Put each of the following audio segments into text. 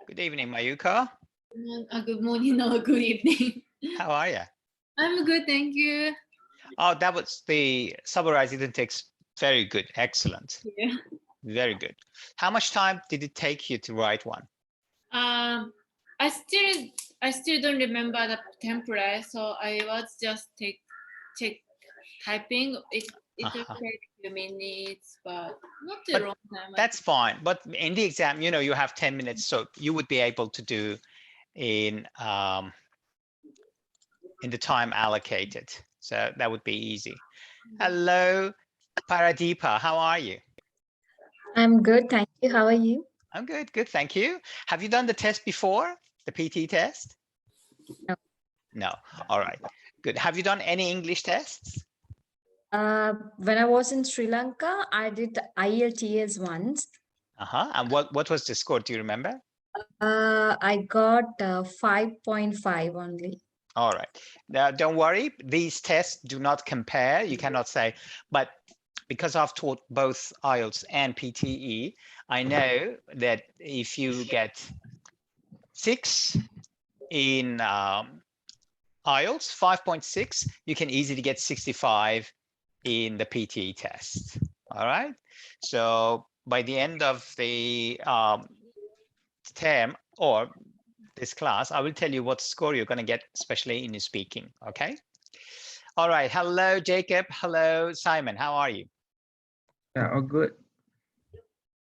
Good evening, Mayuka. Good morning or good evening. How are you? I'm good, thank you. Oh, that was the summarize it in text. Very good. Excellent. Yeah. Very good. How much time did it take you to write one? I still don't remember the template, so I was just typing. It will take a few minutes, but not a long time. That's fine. But in the exam, you know, you have 10 minutes, so you would be able to do in the time allocated. So that would be easy. Hello, Paradipa. How are you? I'm good, thank you. How are you? I'm good. Good. Thank you. Have you done the test before? The PT test? No. No. All right. Good. Have you done any English tests? When I was in Sri Lanka, I did IELTS once. And what was the score? Do you remember? I got 5.5 only. All right. Now, don't worry. These tests do not compare. You cannot say, but because I've taught both IELTS and PTE, I know that if you get 6 in IELTS, 5.6, you can easily get 65 in the PTE test. All right. So by the end of the term or this class, I will tell you what score you're going to get, especially in your speaking. Okay. All right. Hello, Jacob. Hello, Simon. How are you? Yeah, oh, good.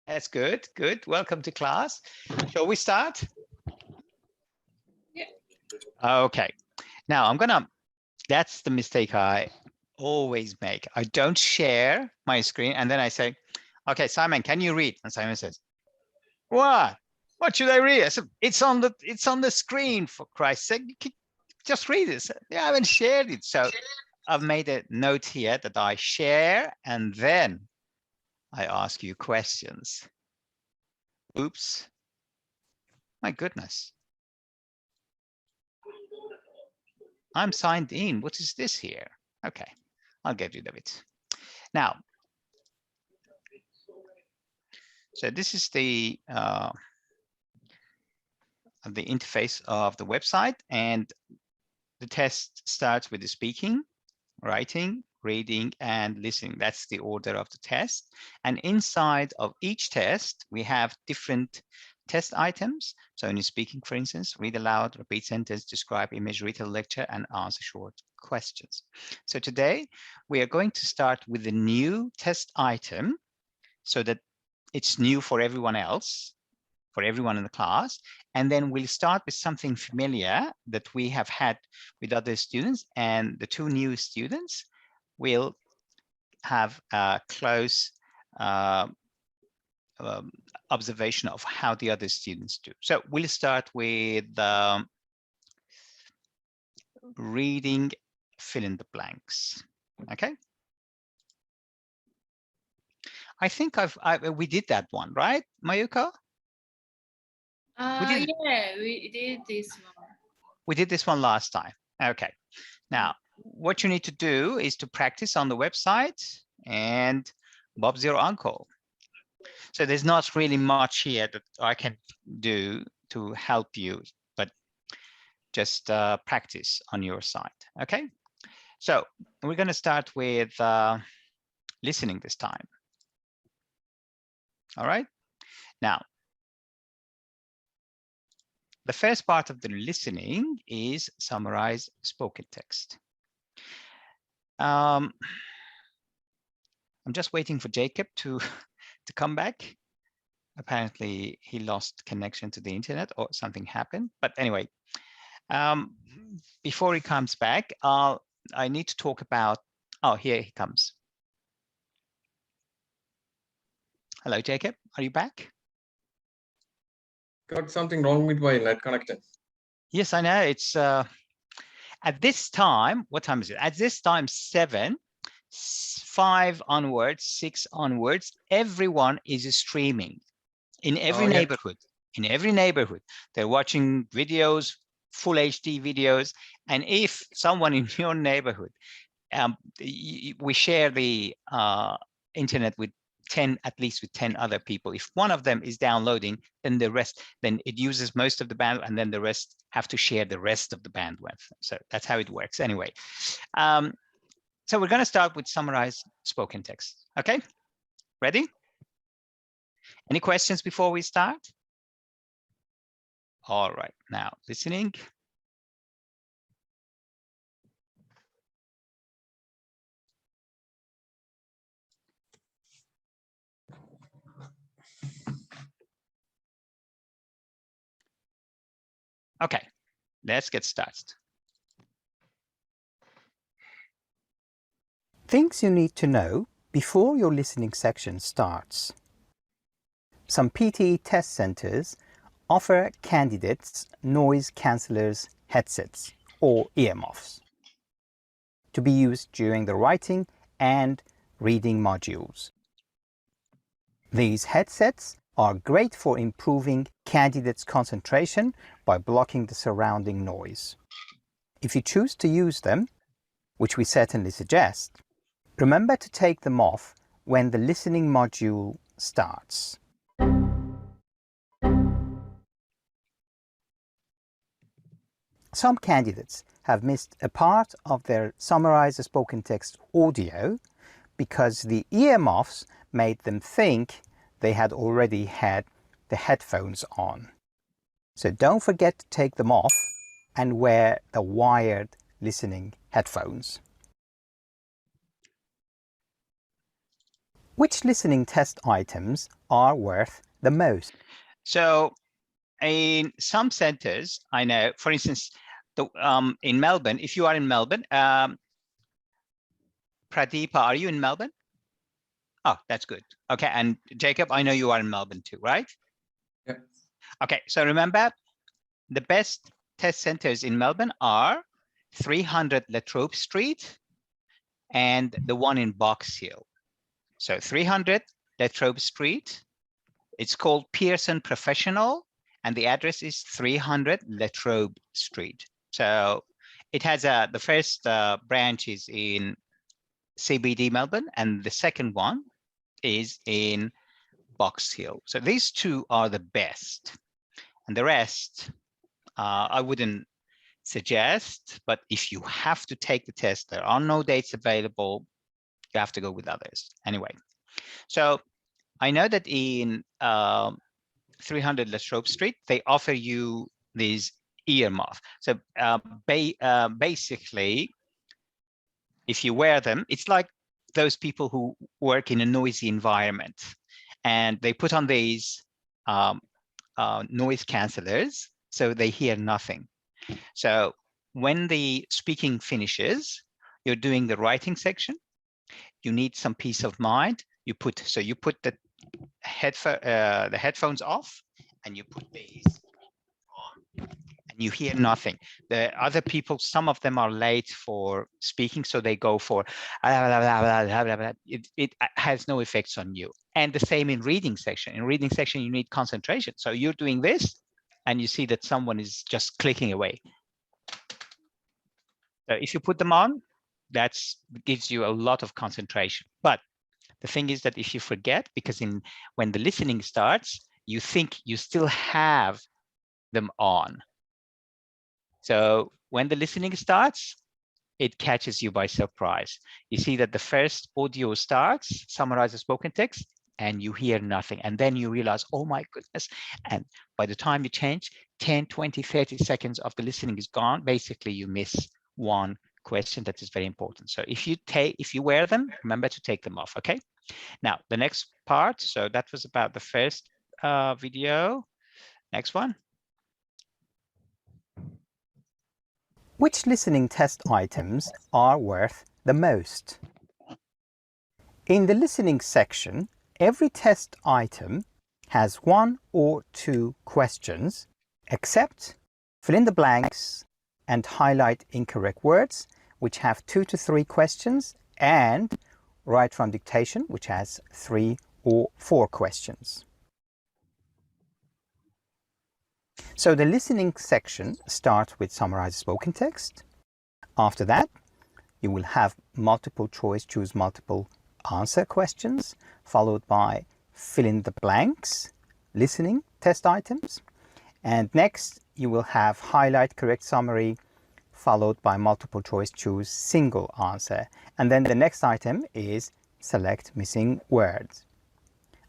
That's good. Good. Welcome to class. Shall we start? Yeah. Okay. Now that's the mistake I always make. I don't share my screen and then I say, okay, Simon, can you read? And Simon says, what? What should I read? I said, it's on the screen, for Christ's sake. Just read it. Yeah, I haven't shared it. So I've made a note here that I share and then I ask you questions. Oops. My goodness. I'm signed in. What is this here? Okay, I'll get rid of it. Now, so this is the interface of the website, and the test starts with the speaking, writing, reading, and listening. That's the order of the test. And inside of each test, we have different test items. So in your speaking, for instance, read aloud, repeat sentence, describe image, read a lecture, and answer short questions. So today we are going to start with the new test item so that it's new for everyone else, for everyone in the class. And then we'll start with something familiar that we have had with other students, and the two new students will have a close observation of how the other students do. So we'll start with reading, fill in the blanks. Okay. I think we did that one, right, Mayuka? Yeah, we did this one. We did this one last time. Okay. Now, what you need to do is to practice on the website, and Bob's your uncle. So there's not really much here that I can do to help you, but just practice on your side. Okay. So we're going to start with listening this time. All right. Now, the first part of the listening is summarize spoken text. I'm just waiting for Jacob to come back. Apparently he lost connection to the internet or something happened. But anyway, before he comes back, I need to talk about, oh, here he comes. Hello, Jacob, are you back? Got something wrong with my net connection. Yes, I know. It's at this time, what time is it? At this time, 7, 5 onwards, 6 onwards, everyone is streaming in every neighborhood. In every neighborhood, they're watching videos, full HD videos. And if someone in your neighborhood, we share the internet with 10, at least with 10 other people. If one of them is downloading, then the rest, then it uses most of the bandwidth, and then the rest have to share the rest of the bandwidth. So that's how it works anyway. So we're going to start with summarized spoken text. Okay, ready? Any questions before we start? All right, now listening. Okay, let's get started. Things you need to know before your listening section starts. Some PTE test centers offer candidates noise cancellers headsets or earmuffs to be used during the writing and reading modules. These headsets are great for improving candidates' concentration by blocking the surrounding noise. If you choose to use them, which we certainly suggest, remember to take them off when the listening module starts. Some candidates have missed a part of their summarized spoken text audio because the earmuffs made them think they had already had the headphones on. So don't forget to take them off and wear the wired listening headphones. Which listening test items are worth the most? So in some centers, I know, for instance, in Melbourne, if you are in Melbourne, Pradeepa, are you in Melbourne? Oh, that's good. Okay, and Jacob, I know you are in Melbourne too, right? Yeah. Okay, so remember, the best test centers in Melbourne are 300 Latrobe Street and the one in Box Hill. So 300 Latrobe Street, it's called Pearson Professional, and the address is 300 Latrobe Street. So it has the first branch is in CBD Melbourne, and the second one is in Box Hill. So these two are the best, and the rest I wouldn't suggest, but if you have to take the test, there are no dates available, you have to go with others. Anyway, so I know that in 300 Latrobe Street, they offer you these earmuffs. So basically, if you wear them, it's like those people who work in a noisy environment, and they put on these noise cancelers, so they hear nothing. So when the speaking finishes, you're doing the writing section, you need some peace of mind. You put the headphones off, and you put these on, and you hear nothing. The other people, some of them are late for speaking, so they go for it has no effects on you. And the same in reading section. In reading section, you need concentration. So you're doing this, and you see that someone is just clicking away. So if you put them on, that gives you a lot of concentration. But the thing is that if you forget, because when the listening starts, you think you still have them on. So when the listening starts, it catches you by surprise. You see that the first audio starts, summarize the spoken text, and you hear nothing. And then you realize, oh my goodness. And by the time you change, 10, 20, 30 seconds of the listening is gone. Basically, you miss one question that is very important. So if you wear them, remember to take them off, okay? Now, the next part, so that was about the first video. Next one. Which listening test items are worth the most? In the listening section, every test item has 1 or 2 questions, except fill in the blanks and highlight incorrect words, which have 2 to 3 questions, and write from dictation, which has 3 or 4 questions. So the listening section starts with summarized spoken text. After that, you will have multiple choice, choose multiple answer questions, followed by fill in the blanks, listening test items. And next, you will have highlight correct summary, followed by multiple choice choose single answer. And then the next item is select missing words.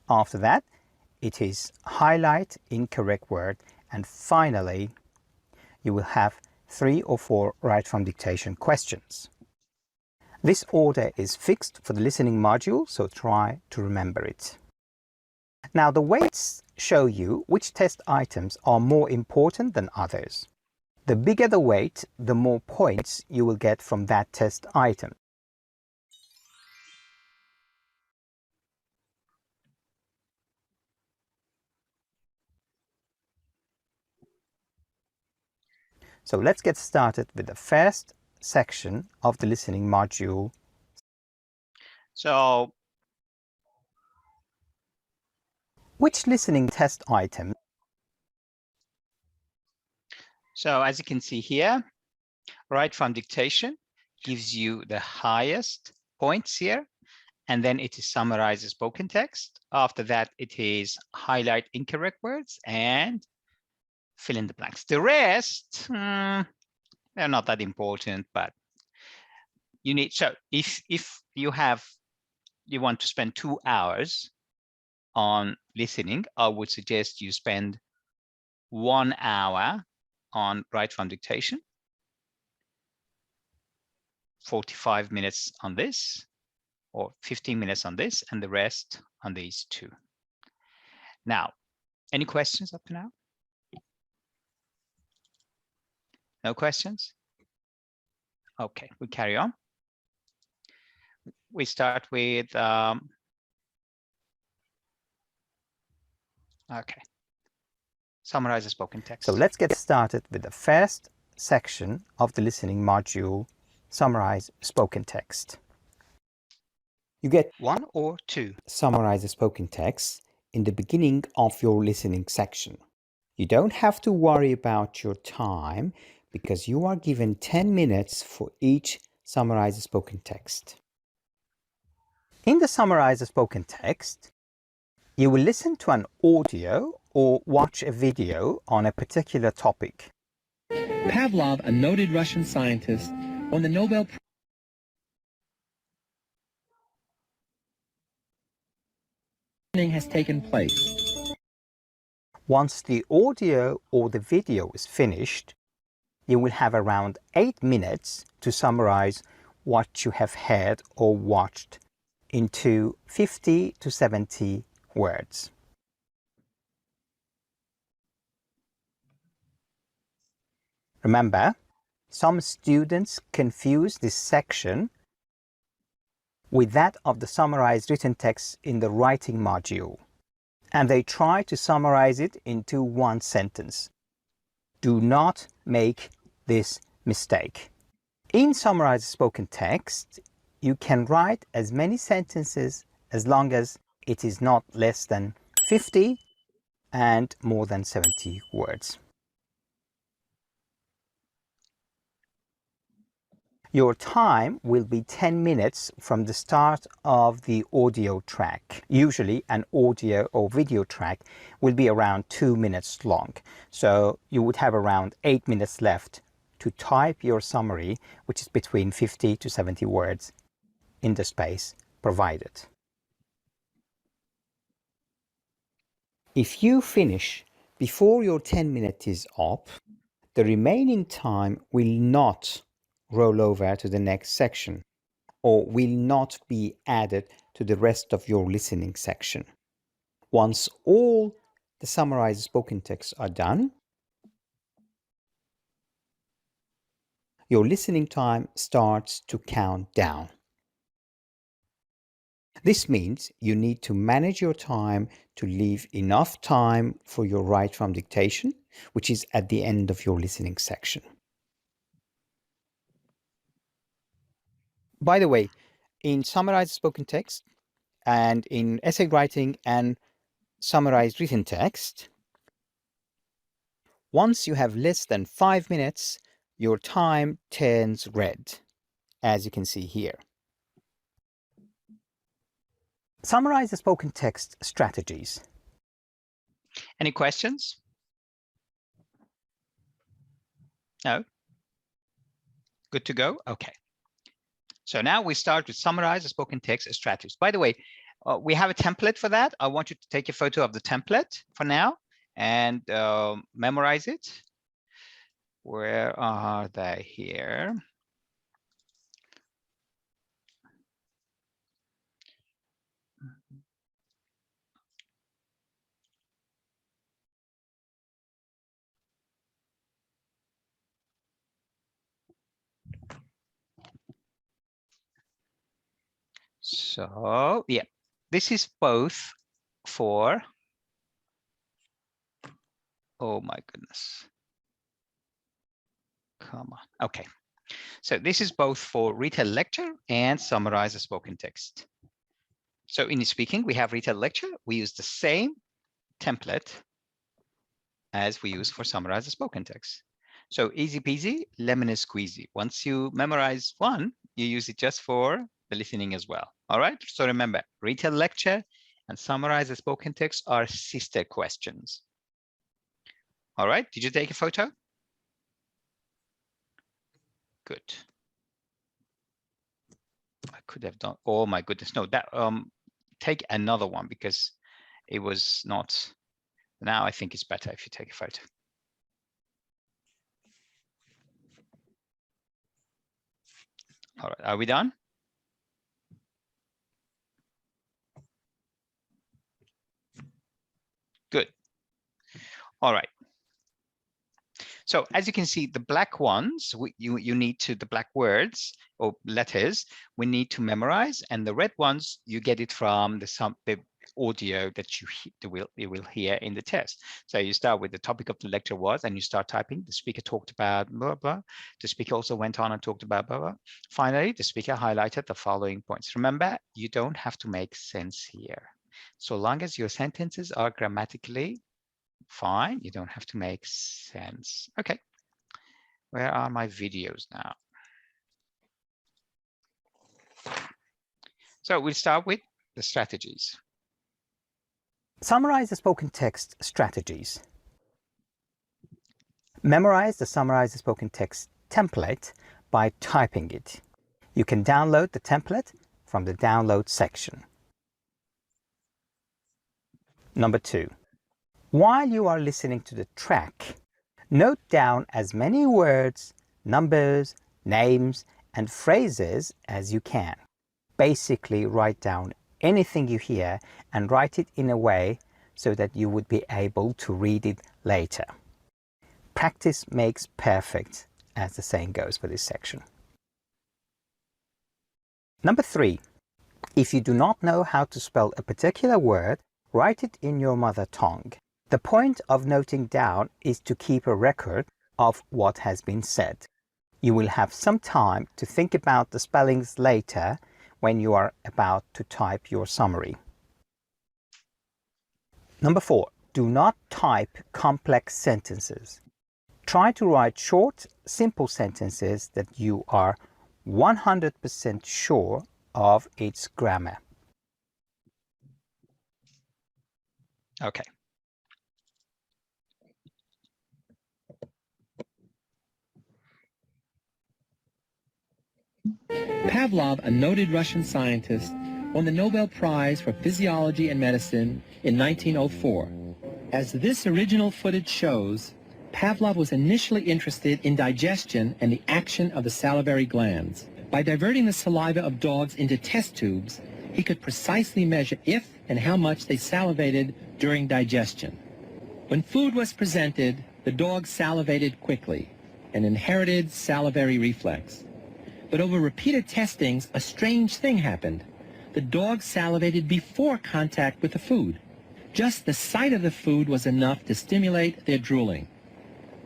After that, it is highlight incorrect word. And finally, you will have 3 or 4 write from dictation questions. This order is fixed for the listening module, so try to remember it. Now the weights show you which test items are more important than others. The bigger the weight, the more points you will get from that test item. So let's get started with the first section of the listening module. So Which listening test item? So as you can see here, write from dictation gives you the highest points here, and then it is summarize the spoken text. After that, it is highlight incorrect words and fill in the blanks. The rest, they're not that important, but you need, so if you want to spend 2 hours on listening, I would suggest you spend 1 hour on write from dictation, 45 minutes on this, or 15 minutes on this, and the rest on these 2. Now, any questions up to now? No questions? Okay, we carry on. We start with, okay, summarize the spoken text. So let's get started with the first section of the listening module, summarize spoken text. You get 1 or 2. summarize the spoken text in the beginning of your listening section. You don't have to worry about your time because you are given 10 minutes for each summarize the spoken text. In the summarize the spoken text, you will listen to an audio or watch a video on a particular topic. Pavlov, a noted Russian scientist, won the Nobel Prize has taken place. Once the audio or the video is finished, you will have around 8 minutes to summarize what you have heard or watched into 50 to 70 words. Remember, some students confuse this section with that of the summarized written text in the writing module, and they try to summarize it into 1 sentence. Do not make this mistake. In summarized spoken text, you can write as many sentences as long as it is not less than 50 and more than 70 words. Your time will be 10 minutes from the start of the audio track. Usually an audio or video track will be around 2 minutes long. So you would have around 8 minutes left to type your summary, which is between 50 to 70 words in the space provided. If you finish before your 10 minutes is up, the remaining time will not roll over to the next section or will not be added to the rest of your listening section. Once all the summarized spoken texts are done, your listening time starts to count down. This means you need to manage your time to leave enough time for your write from dictation, which is at the end of your listening section. By the way, in summarized spoken text and in essay writing and summarized written text, once you have less than 5 minutes, your time turns red, as you can see here. Summarize the spoken text strategies. Any questions? No? Good to go? Okay. So now we start with summarize the spoken text strategies. By the way, we have a template for that. I want you to take a photo of the template for now and memorize it. Where are they here? So yeah, this is both for, oh my goodness. Come on. Okay. So this is both for retail lecture and summarize the spoken text. So in speaking, we have retail lecture. We use the same template as we use for summarize the spoken text. So easy peasy, lemon squeezy. Once you memorize one, you use it just for the listening as well. All right. So remember, retail lecture and summarize the spoken text are sister questions. All right. Did you take a photo? Good. I could have done. Oh my goodness. No, that take another one because it was not. Now I think it's better if you take a photo. All right. Are we done? Good. All right. So as you can see, the black ones, you need to, the black words or letters, we need to memorize, and the red ones, you get it from the audio that you will hear in the test. So you start with the topic of the lecture was, and you start typing. The speaker talked about blah, blah. The speaker also went on and talked about blah, blah. Finally, the speaker highlighted the following points. Remember, you don't have to make sense here. So long as your sentences are grammatically fine, you don't have to make sense. Okay, where are my videos now? So we'll start with the strategies. Summarize the spoken text strategies. Memorize the summarize the spoken text template by typing it. You can download the template from the download section. Number 2. While you are listening to the track, note down as many words, numbers, names, and phrases as you can. Basically, write down anything you hear and write it in a way so that you would be able to read it later. Practice makes perfect, as the saying goes for this section. Number 3. If you do not know how to spell a particular word, write it in your mother tongue. The point of noting down is to keep a record of what has been said. You will have some time to think about the spellings later when you are about to type your summary. Number 4. Do not type complex sentences. Try to write short, simple sentences that you are 100% sure of its grammar. Okay. Pavlov, a noted Russian scientist, won the Nobel Prize for Physiology and Medicine in 1904. As this original footage shows, Pavlov was initially interested in digestion and the action of the salivary glands. By diverting the saliva of dogs into test tubes, he could precisely measure if and how much they salivated during digestion. When food was presented, the dog salivated quickly, an inherited salivary reflex. But over repeated testings, a strange thing happened. The dogs salivated before contact with the food. Just the sight of the food was enough to stimulate their drooling.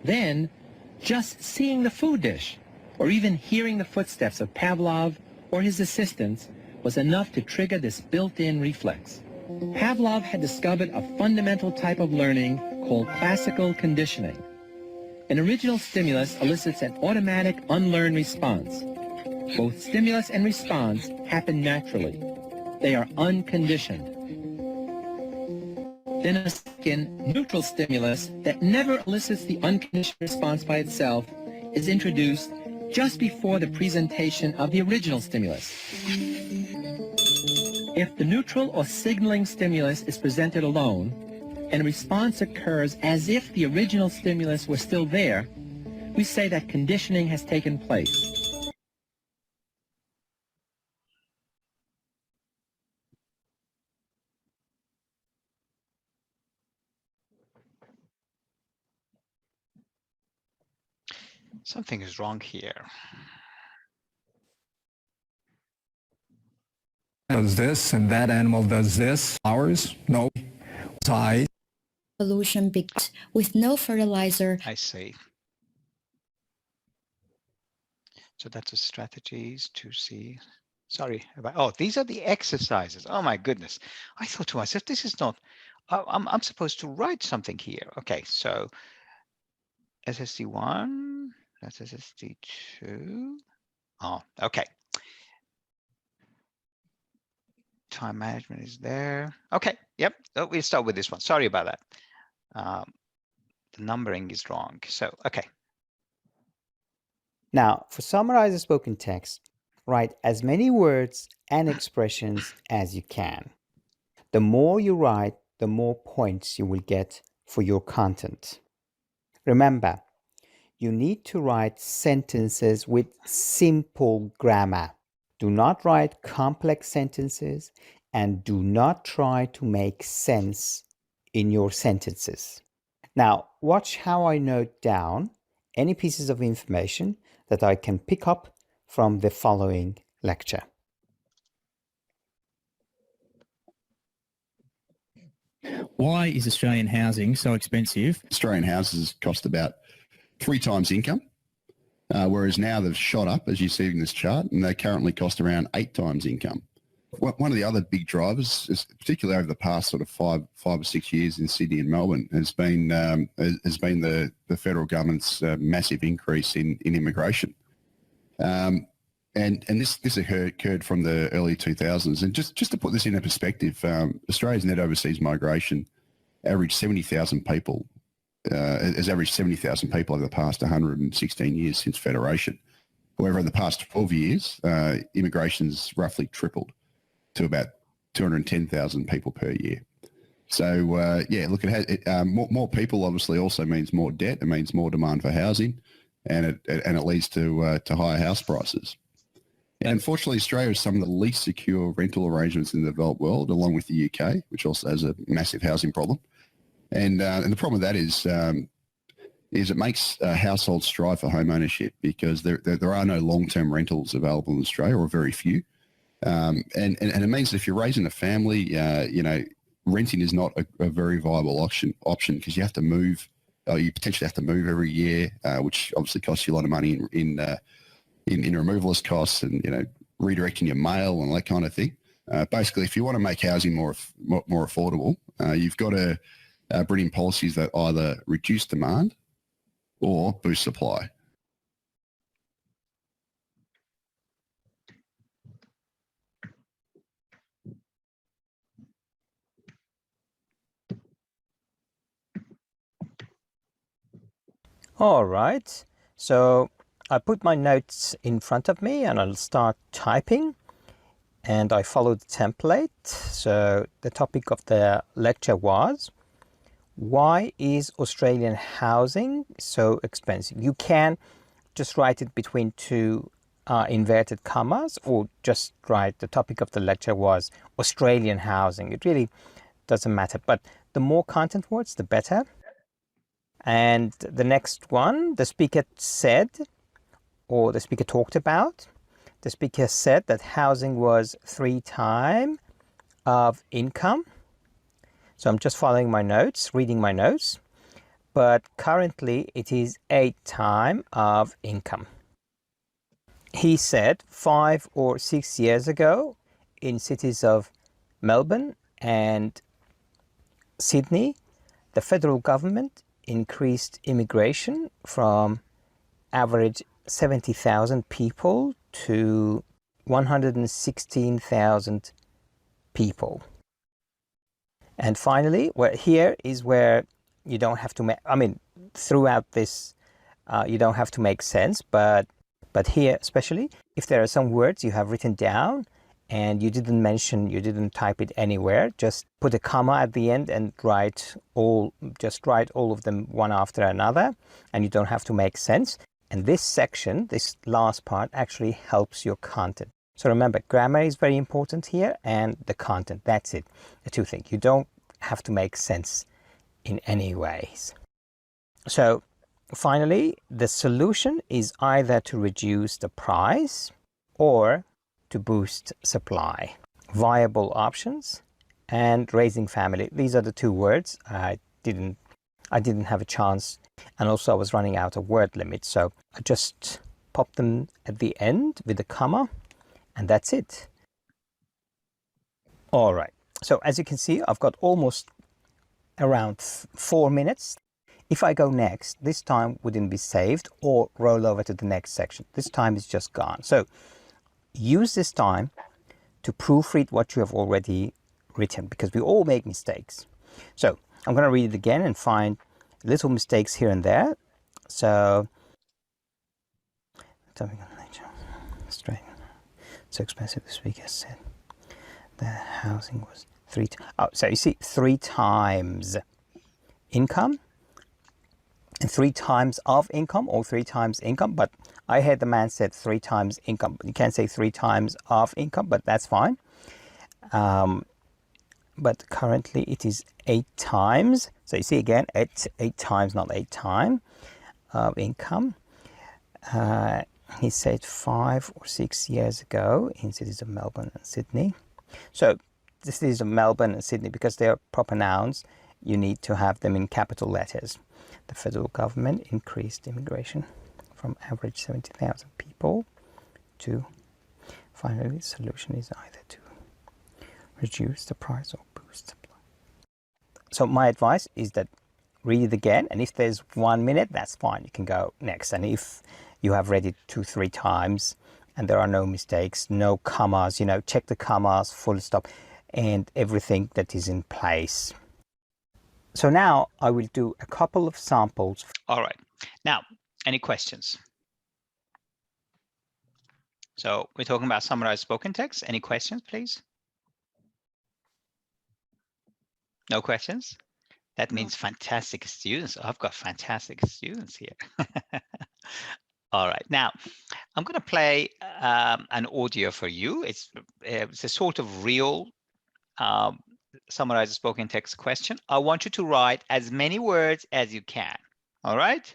Then, just seeing the food dish, or even hearing the footsteps of Pavlov or his assistants, was enough to trigger this built-in reflex. Pavlov had discovered a fundamental type of learning called classical conditioning. An original stimulus elicits an automatic unlearned response. Both stimulus and response happen naturally. they are unconditioned. Then a second, neutral stimulus that never elicits the unconditioned response by itself is introduced just before the presentation of the original stimulus. If the neutral or signaling stimulus is presented alone, and a response occurs as if the original stimulus were still there, we say that conditioning has taken place. Something is wrong here. Does this and that animal does this. Ours, no. Size. Solution picked with no fertilizer. I see. So that's the strategies to see. Sorry about, oh, these are the exercises. Oh my goodness. I thought to myself, this is not, I'm supposed to write something here. Okay, so SSD1, that's SSD2. Oh, okay. Time management is there. Okay, yep, we'll start with this one. Sorry about that. The numbering is wrong. So, okay. Now, for summarize the spoken text, write as many words and expressions as you can. The more you write, the more points you will get for your content. Remember, you need to write sentences with simple grammar. Do not write complex sentences and do not try to make sense in your sentences. Now, watch how I note down any pieces of information that I can pick up from the following lecture. Why is Australian housing so expensive? Australian houses cost about 3 times income, whereas now they've shot up, as you see in this chart, and they currently cost around 8 times income. One of the other big drivers, is particularly over the past sort of five or 6 years in Sydney and Melbourne, has been the federal government's massive increase in immigration, and this occurred from the early 2000s. And just to put this into perspective, Australia's net overseas migration averaged 70,000 people. Has averaged 70,000 people over the past 116 years since Federation. However, in the past 12 years, immigration's roughly tripled to about 210,000 people per year. So, yeah, look, more people obviously also means more debt. It means more demand for housing, and it leads to higher house prices. And unfortunately, Australia has some of the least secure rental arrangements in the developed world, along with the UK, which also has a massive housing problem. And the problem with that is it makes households strive for home ownership because there are no long-term rentals available in Australia, or very few. And it means that if you're raising a family, you know, renting is not a very viable option because you have to move. You potentially have to move every year, which obviously costs you a lot of money in removalist costs and, you know, redirecting your mail and that kind of thing. Basically, if you want to make housing more affordable, you've got to bring in policies that either reduce demand or boost supply. All right, so I put my notes in front of me and I'll start typing, and I followed the template. So the topic of the lecture was, why is Australian housing so expensive? You can just write it between two inverted commas, or just write the topic of the lecture was Australian housing. It really doesn't matter, but the more content words, the better. And the next one, the speaker said, or the speaker talked about, the speaker said that housing was 3 times of income. So I'm just following my notes, reading my notes, but currently it is 8 times of income. He said 5 or 6 years ago in cities of Melbourne and Sydney, the federal government increased immigration from average 70,000 people to 116,000 people. And finally, here is where you don't have to make, I mean, throughout this, you don't have to make sense, but here especially, if there are some words you have written down and you didn't type it anywhere, just put a comma at the end and write all of them one after another, and you don't have to make sense. And this section, this last part, actually helps your content. So remember, grammar is very important here, and the content, that's it. The two things. You don't have to make sense in any ways. So finally, the solution is either to reduce the price or to boost supply. Viable options and raising family. These are the two words. I didn't have a chance, and also I was running out of word limit, so I just popped them at the end with a comma, and that's it. All right, so as you can see, I've got almost around 4 minutes. If I go next, this time wouldn't be saved or roll over to the next section. This time is just gone. So use this time to proofread what you have already written, because we all make mistakes. So I'm going to read it again and find little mistakes here and there. So straight. So expensive this week, as said. The housing was so you see 3 times income and 3 times of income, or 3 times income, but I heard the man said 3 times income. You can't say 3 times of income, but that's fine. But currently it is 8 times. So you see again, 8 times, not 8 times of income. He said 5 or 6 years ago in cities of Melbourne and Sydney. So the cities of Melbourne and Sydney, because they are proper nouns, you need to have them in capital letters. The federal government increased immigration from average 70,000 people to, finally, the solution is either to reduce the price or boost supply. So my advice is that read it again, and if there's 1 minute, that's fine, you can go next. And if you have read it 2-3 times and there are no mistakes, no commas, check the commas, full stop, and everything that is in place. So now I will do a couple of samples. All right. Now, any questions? So we're talking about summarized spoken text. Any questions, please? No questions? That means fantastic students. I've got fantastic students here. All right. Now, I'm going to play an audio for you. It's a sort of real summarized spoken text question. I want you to write as many words as you can. All right?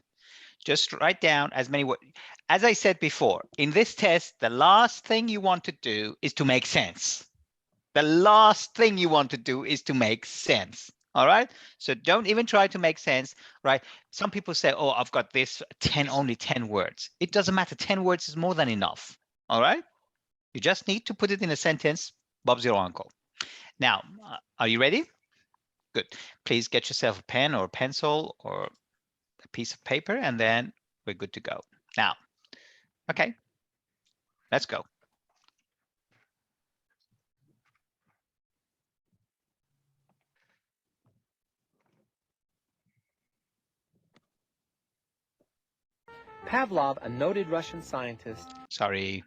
Just write down as many words. As I said before, in this test, the last thing you want to do is to make sense. The last thing you want to do is to make sense. All right, so don't even try to make sense, right? Some people say, oh, I've got this only 10 words. It doesn't matter. 10 words is more than enough. All right, you just need to put it in a sentence. Bob's your uncle. Now, are you ready? Good. Please get yourself a pen or a pencil or a piece of paper, and then we're good to go. Now, okay, let's go. Pavlov, a noted Russian scientist. Sorry.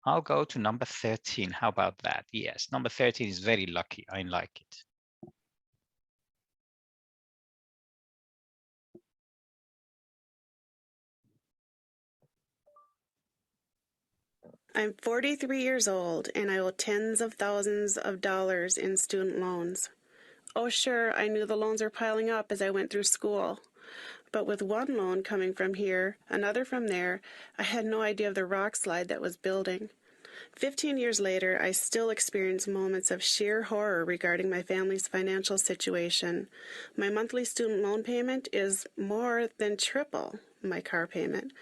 I'll go to number 13. How about that? Yes, number 13 is very lucky. I like it. I'm 43 years old and I owe tens of thousands of dollars in student loans. Oh, sure, I knew the loans were piling up as I went through school. But with one loan coming from here, another from there, I had no idea of the rock slide that was building. 15 years later, I still experience moments of sheer horror regarding my family's financial situation. My monthly student loan payment is more than triple my car payment.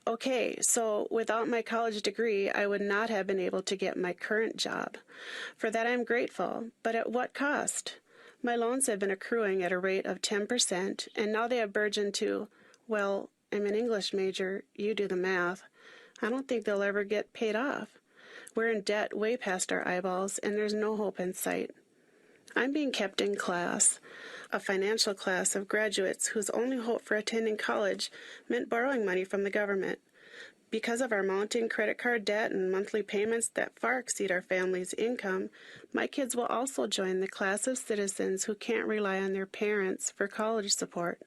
Okay, so without my college degree, I would not have been able to get my current job. For that, I'm grateful, but at what cost? My loans have been accruing at a rate of 10%, and now they have burgeoned to, well, I'm an English major, you do the math. I don't think they'll ever get paid off. We're in debt way past our eyeballs, and there's no hope in sight. I'm being kept in class, a financial class of graduates whose only hope for attending college meant borrowing money from the government. Because of our mounting credit card debt and monthly payments that far exceed our family's income, my kids will also join the class of citizens who can't rely on their parents for college support.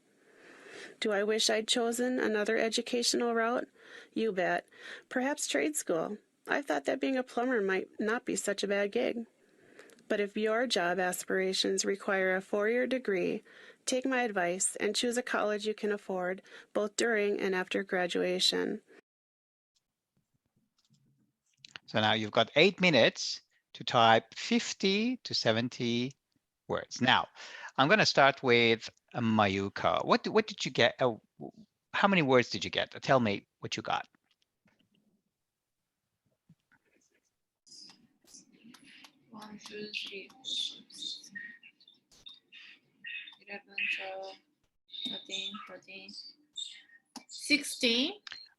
Do I wish I'd chosen another educational route? You bet. Perhaps trade school. I thought that being a plumber might not be such a bad gig. But if your job aspirations require a 4-year degree, take my advice and choose a college you can afford both during and after graduation. So now you've got 8 minutes to type 50 to 70 words. Now, I'm going to start with Mayuka. What did you get? How many words did you get? Tell me what you got. One, 2, 3, 11, 12, 13, 14, 16.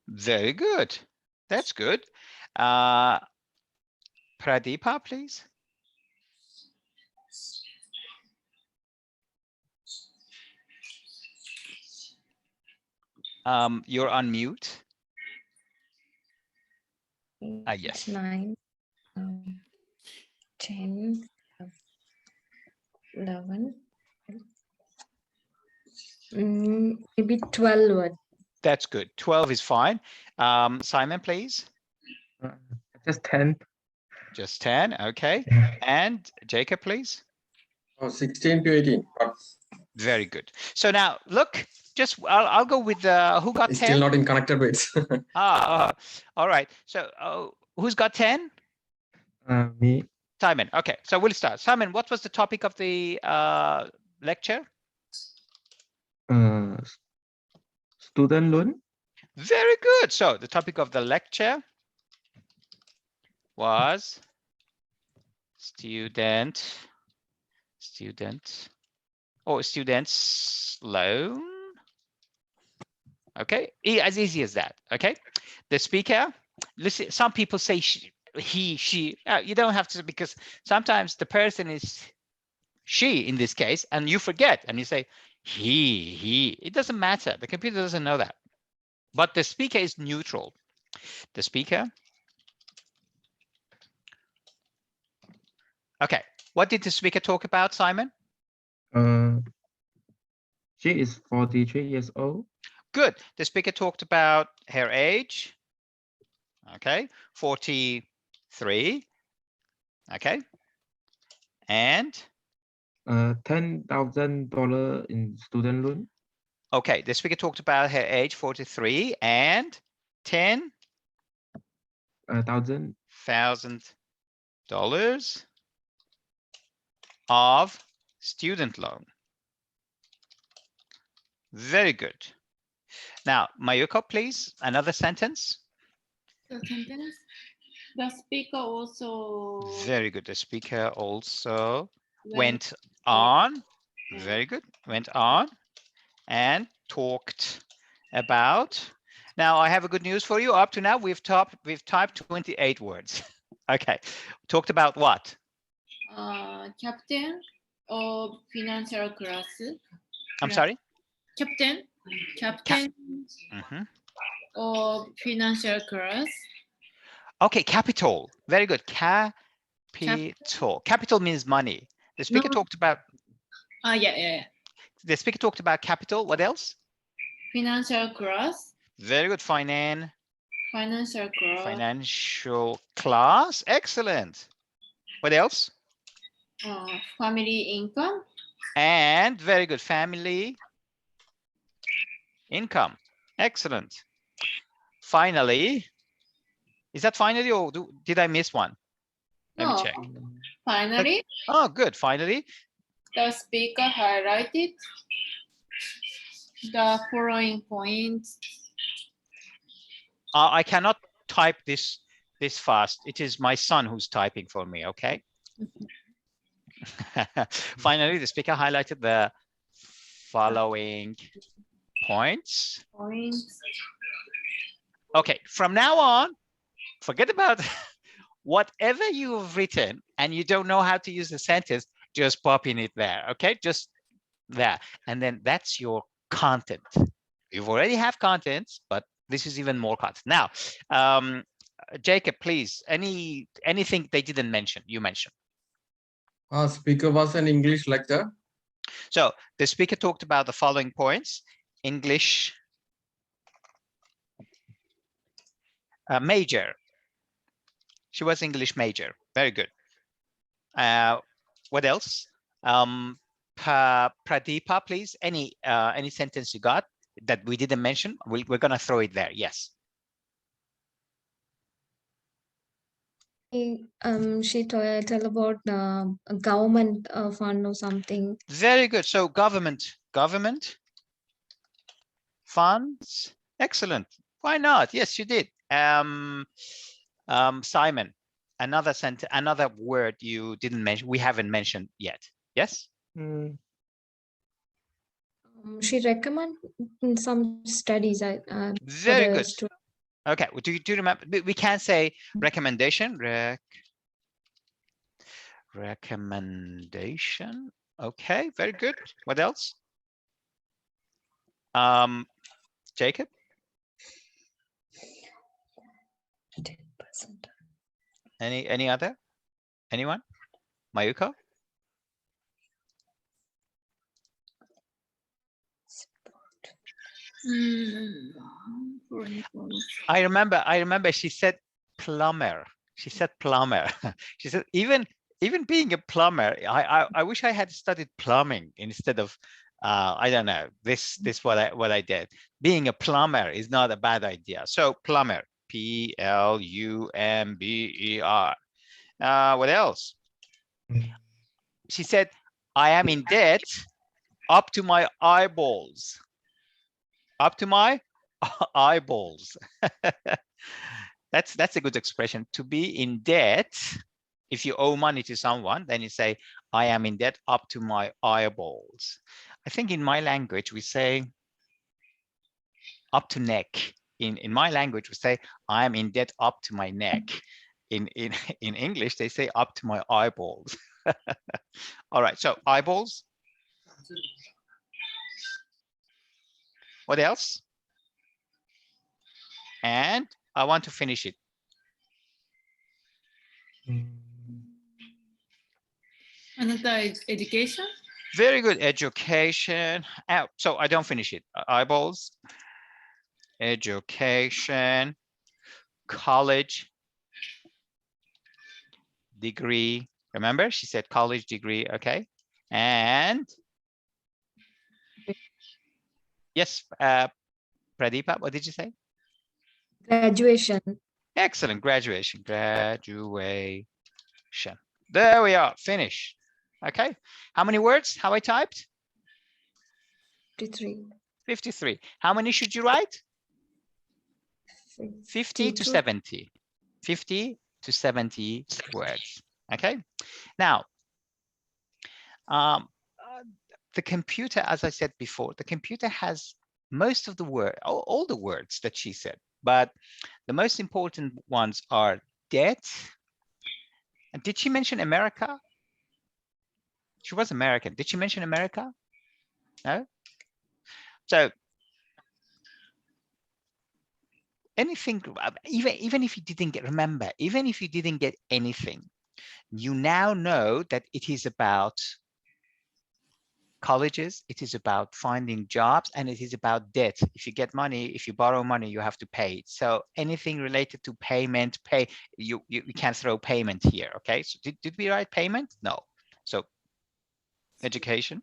Very good. That's good. Pradeepa, please. You're on mute. Yes. 9, 10, 11, maybe 12 words. That's good. 12 is fine. Simon, please. Just 10. Just 10. Okay. And Jacob, please. Oh, 16 to 18. Very good. So now look, just I'll go with who got 10? It's still not in connected bits. All right. So who's got 10? Me. Simon. Okay. So we'll start. Simon, what was the topic of the lecture? Student loan. Very good. So the topic of the lecture was students loan. Okay, as easy as that. Okay, the speaker. Listen, some people say he, she. You don't have to, because sometimes the person is she in this case, and you forget, and you say he. It doesn't matter. The computer doesn't know that. But the speaker is neutral. The speaker. Okay, what did the speaker talk about, Simon? She is 43 years old. Good. The speaker talked about her age. Okay, 43. Okay, and $10,000 in student loan. Okay, the speaker talked about her age, 43, and $10,000 of student loan. Very good. Now, Mayuko, please, another sentence. The sentence. The speaker also. Very good. The speaker also went on. Very good. Went on and talked about. Now, I have a good news for you. Up to now, we've typed 28 words. Okay. Talked about what? Captain of financial class. I'm sorry? Captain of financial class. Okay, capital. Very good. Capital. Capital means money. The speaker talked about. Yeah. The speaker talked about capital. What else? Financial class. Very good. Financial Financial class. Financial class. Excellent. What else? Family income. And very good. Family income. Excellent. Finally. Is that finally, or did I miss one? Let me check. Finally. Oh, good. Finally. The speaker highlighted the following points. I cannot type this fast. It is my son who's typing for me, okay? Finally, the speaker highlighted the following points. Okay, from now on, forget about whatever you've written and you don't know how to use the sentence, just pop in it there, okay? Just there. And then that's your content. You already have contents, but this is even more content. Now, Jacob, please, anything they didn't mention, you mentioned. Speaker was an English lecturer. So the speaker talked about the following points. English major. She was English major. Very good. What else? Pradeepa, please. Any sentence you got that we didn't mention? We're gonna throw it there. Yes. She tell about a government fund or something. Very good. So government funds. Excellent. Why not? Yes, you did. Simon, another word you didn't mention, we haven't mentioned yet. Yes. She recommend some studies. Very good. Okay. Do you remember? We can say recommendation. Recommendation. Okay. Very good. What else? Jacob. 10%. Any other? Anyone? Mayuko? I remember she said plumber. She said plumber. She said even being a plumber, I wish I had studied plumbing instead of I don't know, this what I did. Being a plumber is not a bad idea. So plumber, Plumber. What else? She said, I am in debt up to my eyeballs. Up to my eyeballs. That's a good expression. To be in debt, if you owe money to someone, then you say, I am in debt up to my eyeballs. I think in my language, we say up to neck. In my language, we say, I am in debt up to my neck. In English, they say up to my eyeballs. All right, so eyeballs. What else? And I want to finish it. Another education. Very good, education. So I don't finish it. Eyeballs, education, college, degree. Remember, she said college degree, okay? And yes, Pradeepa, what did you say? Graduation. Excellent, graduation. There we are, finish. Okay, how many words have I typed? 53. 53. How many should you write? 50 to 70. 50 to 70 words. Okay, now the computer, as I said before, the computer has most of the word, all the words that she said, but the most important ones are debt. And did she mention America? She was American. Did she mention America? No. So anything, even if you didn't remember, even if you didn't get anything, you now know that it is about colleges, it is about finding jobs, and it is about debt. If you get money, if you borrow money, you have to pay it. So anything related to payment, you can't throw payment here. Okay, so did we write payment? No. So education.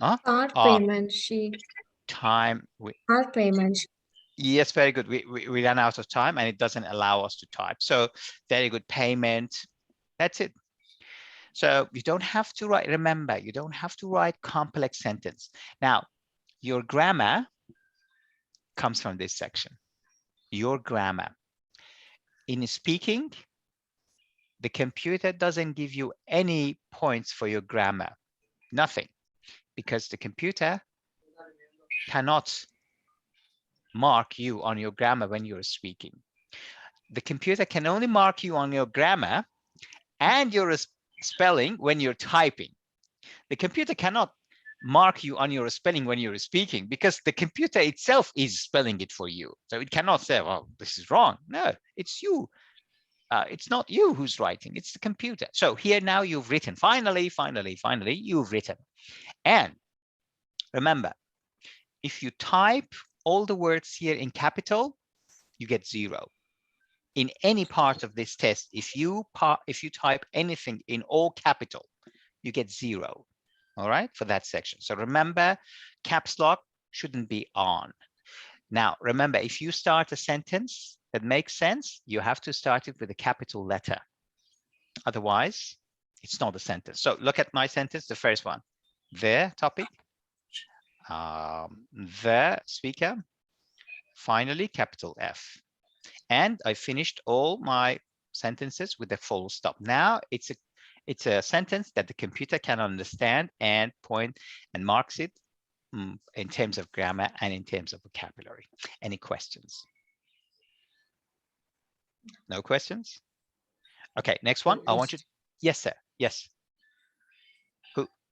Card payment. Card payment. Yes, very good. We ran out of time and it doesn't allow us to type. So very good, payment. That's it. So you don't have to write, remember, you don't have to write complex sentence. Now, your grammar comes from this section. Your grammar. In speaking, the computer doesn't give you any points for your grammar. Nothing. Because the computer cannot mark you on your grammar when you're speaking. the computer can only mark you on your grammar and your spelling when you're typing. The computer cannot mark you on your spelling when you're speaking, because the computer itself is spelling it for you. So it cannot say, well, this is wrong. No, it's you. It's not you who's writing, it's the computer. So here now you've written, finally, you've written. And remember, if you type all the words here in capital, you get 0. In any part of this test, if you type anything in all capital, you get 0. All right, for that section. So remember, caps lock shouldn't be on. Now, remember, if you start a sentence that makes sense, you have to start it with a capital letter. Otherwise, it's not a sentence. So look at my sentence, the first one. The topic, the speaker, finally, capital F. And I finished all my sentences with a full stop. Now it's a sentence that the computer can understand and point and marks it in terms of grammar and in terms of vocabulary. Any questions? No questions? Okay, next one. I want you. Yes, sir. Yes.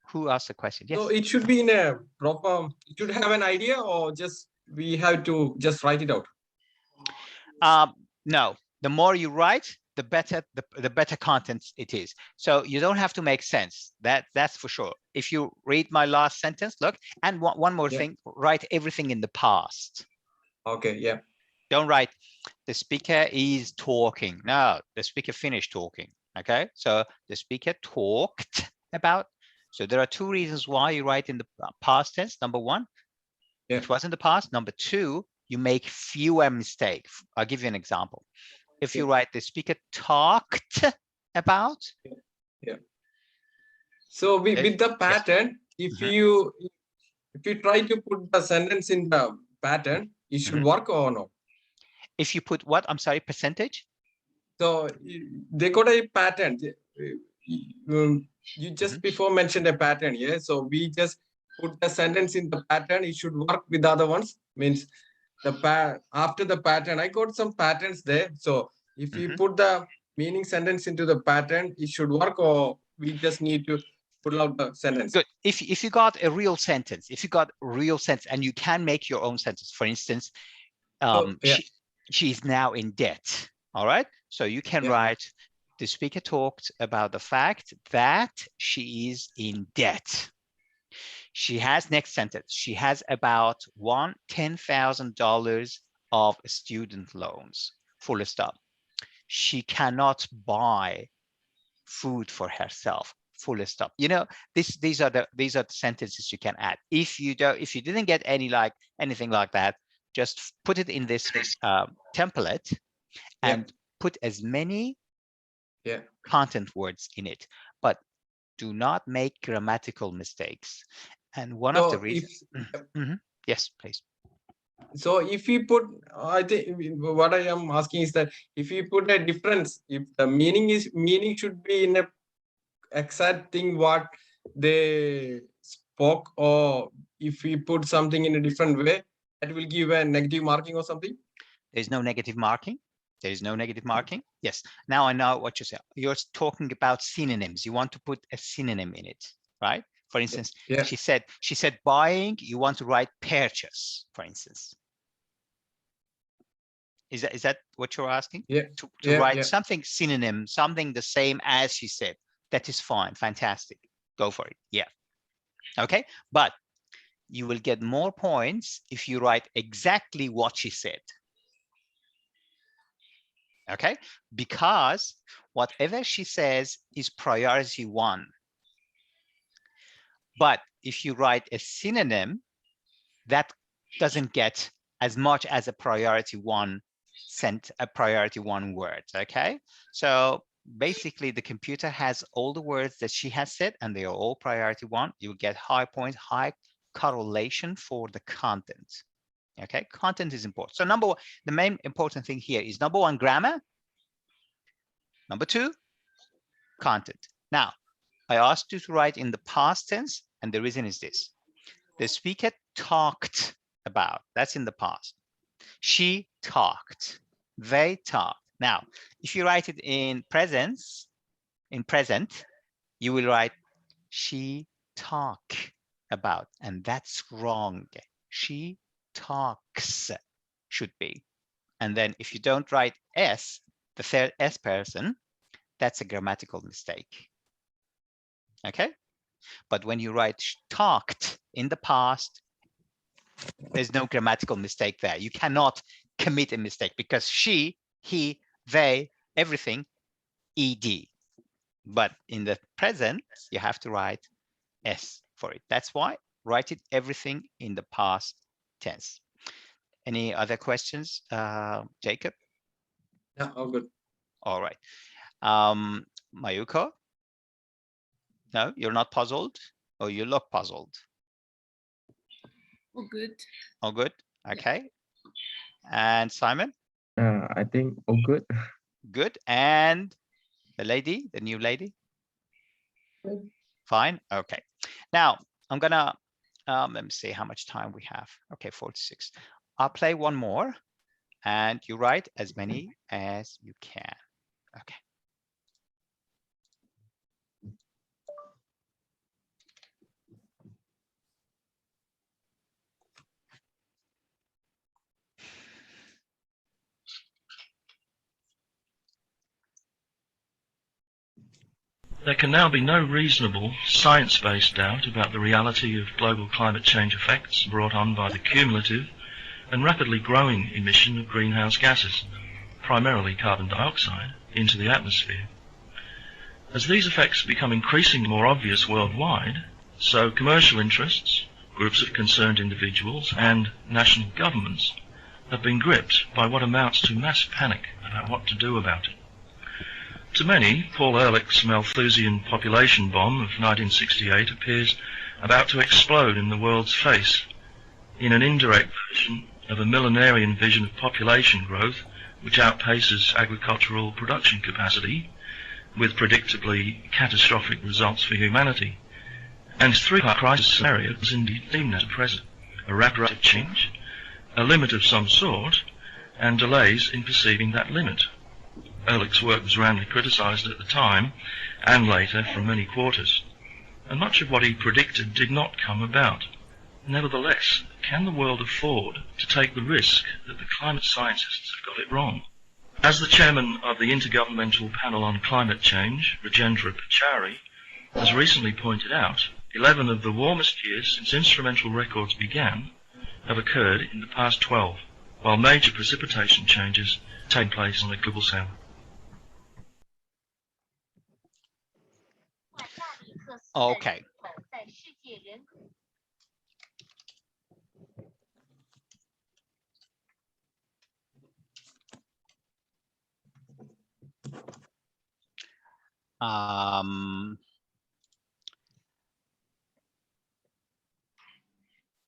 Who asked the question? Yes. So it should be in a proper, it should have an idea, or just we have to just write it out? No, the more you write, the better the better content it is. So you don't have to make sense. That's for sure. If you read my last sentence, look, and one more thing, write everything in the past. Okay, yeah. Don't write the speaker is talking. No, the speaker finished talking. Okay, so the speaker talked about. So there are 2 reasons why you write in the past tense. Number 1, it was in the past. Number 2, you make fewer mistakes. I'll give you an example. If you write the speaker talked about. Yeah. So with the pattern, if you try to put the sentence in the pattern, it should work or no? If you put what? I'm sorry, percentage? So they got a pattern. You just before mentioned a pattern, yeah? So we just put the sentence in the pattern. It should work with the other ones. Means after the pattern, I got some patterns there. So if you put the meaning sentence into the pattern, it should work, or we just need to put out the sentence? Good. If you got a real sentence, and you can make your own sentence, for instance, she's now in debt. All right. So you can write, the speaker talked about the fact that she is in debt. She has, next sentence, she has about $10,000 of student loans, full stop. She cannot buy food for herself, full stop. You know, these are the sentences you can add. If you didn't get anything like that, just put it in this template and put as many content words in it, but do not make grammatical mistakes. And one of the reasons, yes, please. So if you put, I think what I am asking is that if you put a difference, if the meaning should be in a exact thing what they spoke, or if we put something in a different way, that will give a negative marking or something? There's no negative marking. There is no negative marking. Yes. Now I know what you say. You're talking about synonyms. You want to put a synonym in it, right? For instance, she said buying. You want to write purchase, for instance. Is that what you're asking? Yeah. To write something synonym, something the same as she said. That is fine. Fantastic. Go for it. Yeah. Okay. But you will get more points if you write exactly what she said. Okay, because whatever she says is priority 1. But if you write a synonym, that doesn't get as much as a priority 1 word. Okay, so basically the computer has all the words that she has said, and they are all priority 1. You will get high points, high correlation for the content. Okay, content is important. So number 1, the main important thing here is number 1, grammar. Number 2, content. Now, I asked you to write in the past tense, and the reason is this. The speaker talked about, that's in the past. She talked, they talked. Now, if you write it in present, you will write she talk about, and that's wrong. She talks should be. And then if you don't write S, the third S person, that's a grammatical mistake. Okay? But when you write talked in the past, there's no grammatical mistake there. You cannot commit a mistake because she, he, they, everything, ED. But in the present, you have to write S for it. That's why write it everything in the past tense. Any other questions, Jacob? Yeah, all good. All right. Mayuko? No, you're not puzzled? Or you look puzzled? Oh, good. All good? Okay. And Simon? I think all good. Good. And the lady, the new lady? Good. Fine. Okay. Now I'm gonna let me see how much time we have. Okay, 46. I'll play one more and you write as many as you can. Okay. There can now be no reasonable, science-based doubt about the reality of global climate change effects brought on by the cumulative and rapidly growing emission of greenhouse gases, primarily carbon dioxide, into the atmosphere. As these effects become increasingly more obvious worldwide, so commercial interests, groups of concerned individuals, and national governments have been gripped by what amounts to mass panic about what to do about it. To many, Paul Ehrlich's Malthusian population bomb of 1968 appears about to explode in the world's face, in an indirect version of a millenarian vision of population growth which outpaces agricultural production capacity, with predictably catastrophic results for humanity. And three-part crisis scenario is indeed themed at present: a rapid rate of change, a limit of some sort, and delays in perceiving that limit. Ehrlich's work was roundly criticised at the time and later from many quarters, and much of what he predicted did not come about. Nevertheless, can the world afford to take the risk that the climate scientists have got it wrong? As the chairman of the Intergovernmental Panel on Climate Change, Rajendra Pachauri, has recently pointed out, 11 of the warmest years since instrumental records began have occurred in the past 12, while major precipitation changes take place on a global scale. Okay.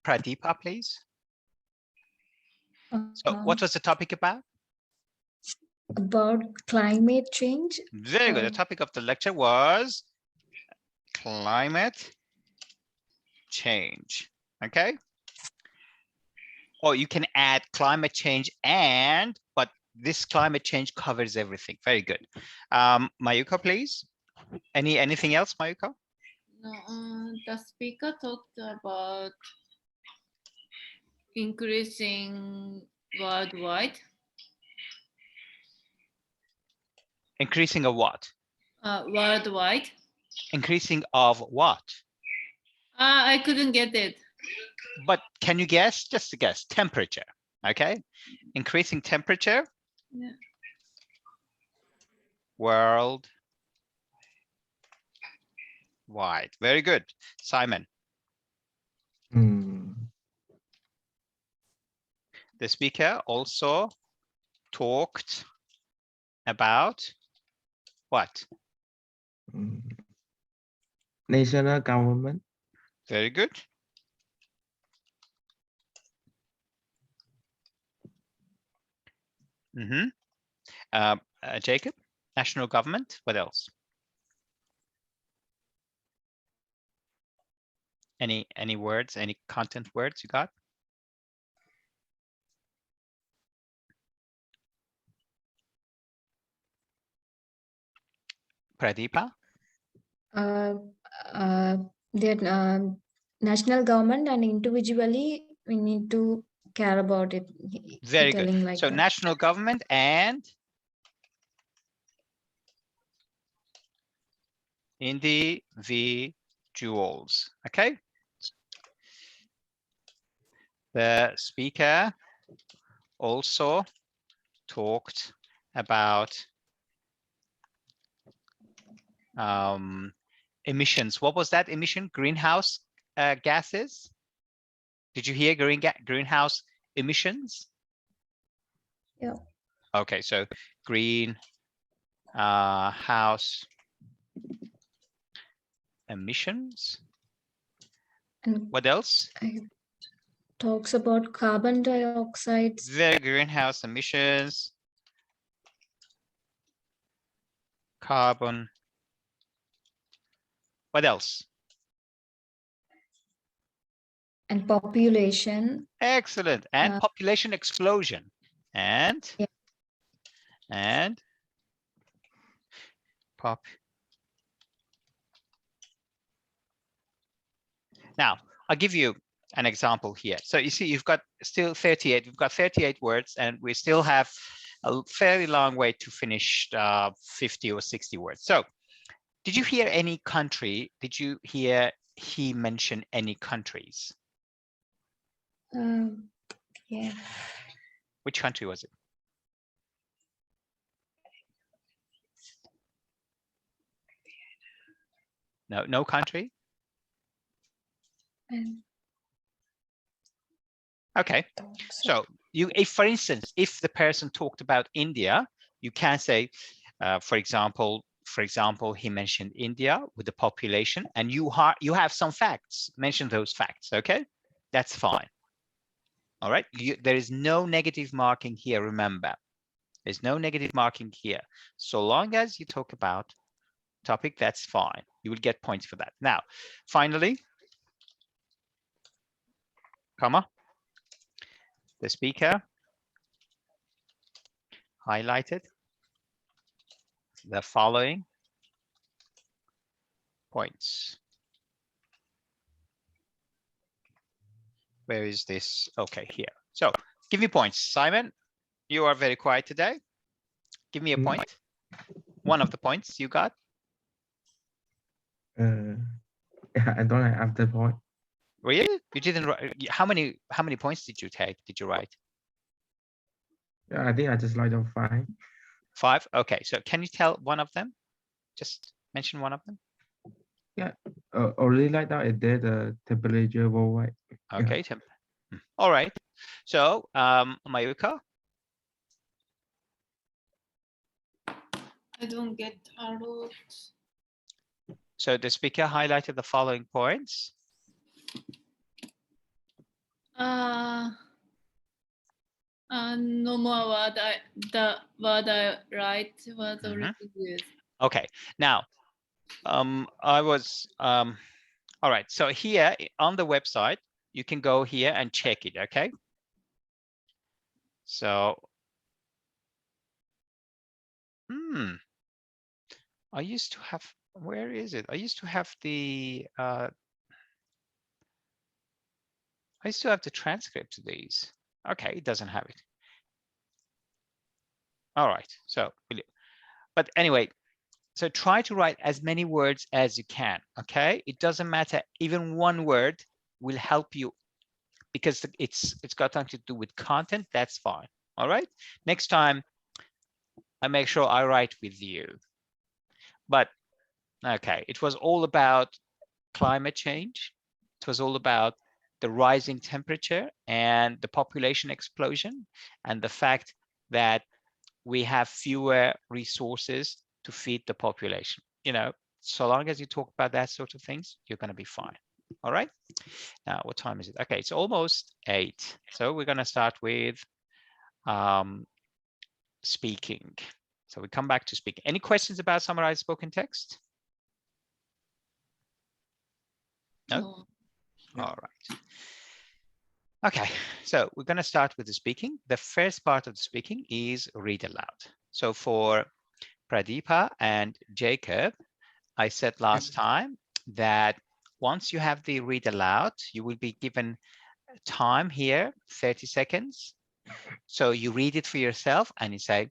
Pradeepa, please. So what was the topic about? About climate change. Very good. The topic of the lecture was climate change. Okay. Or you can add climate change and, but this climate change covers everything. Very good. Mayuko, please. Anything else, Mayuko? No, the speaker talked about increasing worldwide. Increasing of what? Worldwide. Increasing of what? I couldn't get it. But can you guess? Just a guess. Temperature. Okay. Increasing temperature. Yeah. World wide. Very good. Simon. The speaker also talked about what? National government. Very good. Jacob, national government. What else? Any words, any content words you got? Pradeepa? The national government and individually we need to care about it. Very good. Telling like So that. national government and individuals. Okay. The speaker also talked about emissions. What was that emission? Greenhouse gases? Did you hear greenhouse emissions? Yeah. Okay, so green house emissions. And what else? it talks about carbon dioxide. The greenhouse emissions, carbon. What else? And population. Excellent. And population explosion. And yeah. And pop. Now, I'll give you an example here. So you see, you've got still 38. We've got 38 words, and we still have a fairly long way to finish 50 or 60 words. So did you hear any country? Did you hear he mention any countries? Yeah. Which country was it? No country? Okay, so if for instance, if the person talked about India, you can say, for example, he mentioned India with the population, and you have some facts. Mention those facts. Okay, that's fine. All right, there is no negative marking here. Remember, there's no negative marking here. So long as you talk about topic, that's fine. You will get points for that. Now, finally, comma. The speaker highlighted the following points. Where is this? Okay, here. So give me points. Simon, you are very quiet today. Give me a point. One of the points you got. I don't have the point. Really? You didn't write? How many points did you take? Did you write? Yeah, I think I just write down 5. 5? Okay, so can you tell one of them? Just mention one of them. Yeah, already write down it there, the temperature worldwide. Okay, all right. So, Mayuka? I don't get a lot. So the speaker highlighted the following points. No more word. The word I write was already used. Okay, now, I was, all right. So here on the website, you can go here and check it. Okay. So, I used to have, where is it? I used to have the, I used to have the transcript to these. Okay, it doesn't have it. All right, so, but anyway, so try to write as many words as you can, okay? It doesn't matter, even one word will help you because it's got something to do with content, that's fine, all right? Next time, I make sure I write with you. But, okay, it was all about climate change. It was all about the rising temperature and the population explosion and the fact that we have fewer resources to feed the population. You know, so long as you talk about that sort of things, you're going to be fine. All right. Now, what time is it? Okay, it's almost 8. So we're going to start with speaking. So we come back to speaking. Any questions about summarized spoken text? No? All right. Okay, so we're going to start with the speaking. The first part of the speaking is read aloud. So for Pradeepa and Jacob, I said last time that once you have the read aloud, you will be given time here, 30 seconds. So you read it for yourself and you say,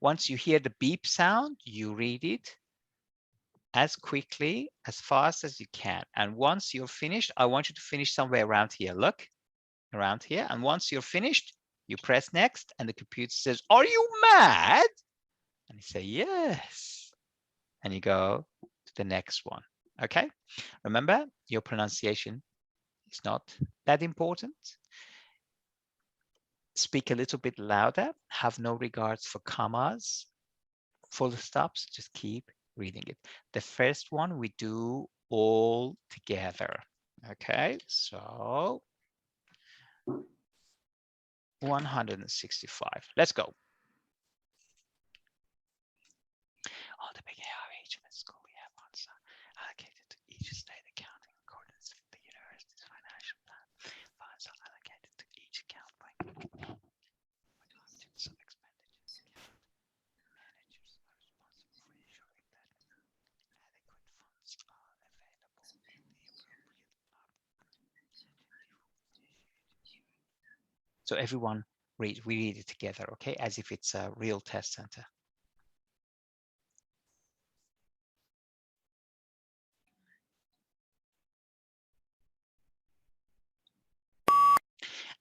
once you hear the beep sound, you read it as quickly, as fast as you can. And once you're finished, I want you to finish somewhere around here. Look, around here. And once you're finished, you press next and the computer says, are you mad? And you say, yes. And you go to the next one. Okay. Remember, your pronunciation is not that important. Speak a little bit louder. Have no regards for commas, full stops. Just keep reading it. The first one we do all together. Okay. So 165. Let's go. All the big average school we have funds allocated to each state account in accordance with the university's financial plan. Funds are allocated to each account by objects of expenditures. Managers are responsible for ensuring that adequate funds are available in the appropriate. So everyone we read it together, okay, as if it's a real test center.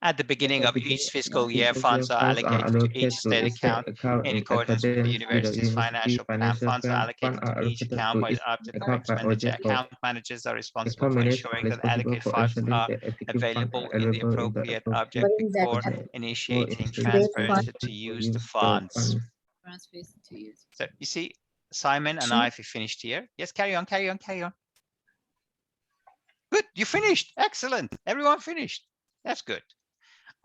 At the beginning of each fiscal year, funds are allocated to each state account in accordance with the university's financial plan. Funds are allocated to each account by the object of expenditure. Account managers are responsible for ensuring that adequate funds are available in the appropriate object before initiating transfers to use the funds. So you see, Simon and I, if we finished here. Yes, carry on, carry on, carry on. Good, you finished. Excellent. Everyone finished. That's good.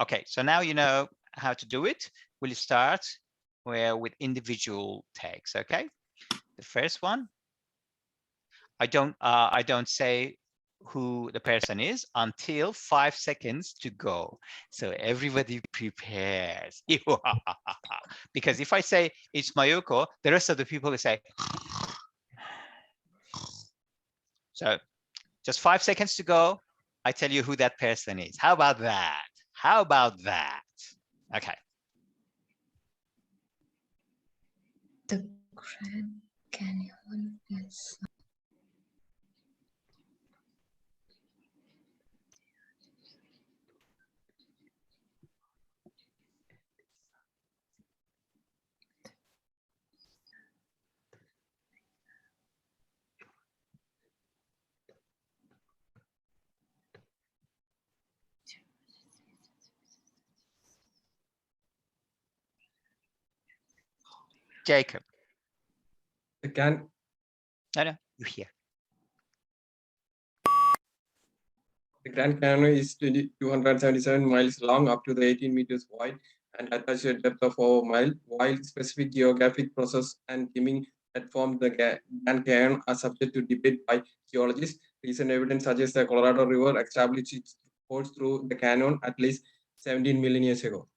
Okay, so now you know how to do it. We'll start with individual tags. Okay, the first one. I don't say who the person is until 5 seconds to go. So everybody prepares. Because if I say it's Mayuko, the rest of the people will say. So just 5 seconds to go. I tell you who that person is. How about that? How about that? Okay. The Grand Canyon is. Jacob. The can. No, you hear. The Grand Canyon is 277 miles long, up to the 18 meters wide, and attached to a depth of over a mile. While specific geographic process and teaming that form the Grand Canyon are subject to debate by geologists, recent evidence suggests the Colorado River established its course through the canyon at least 17 million years ago.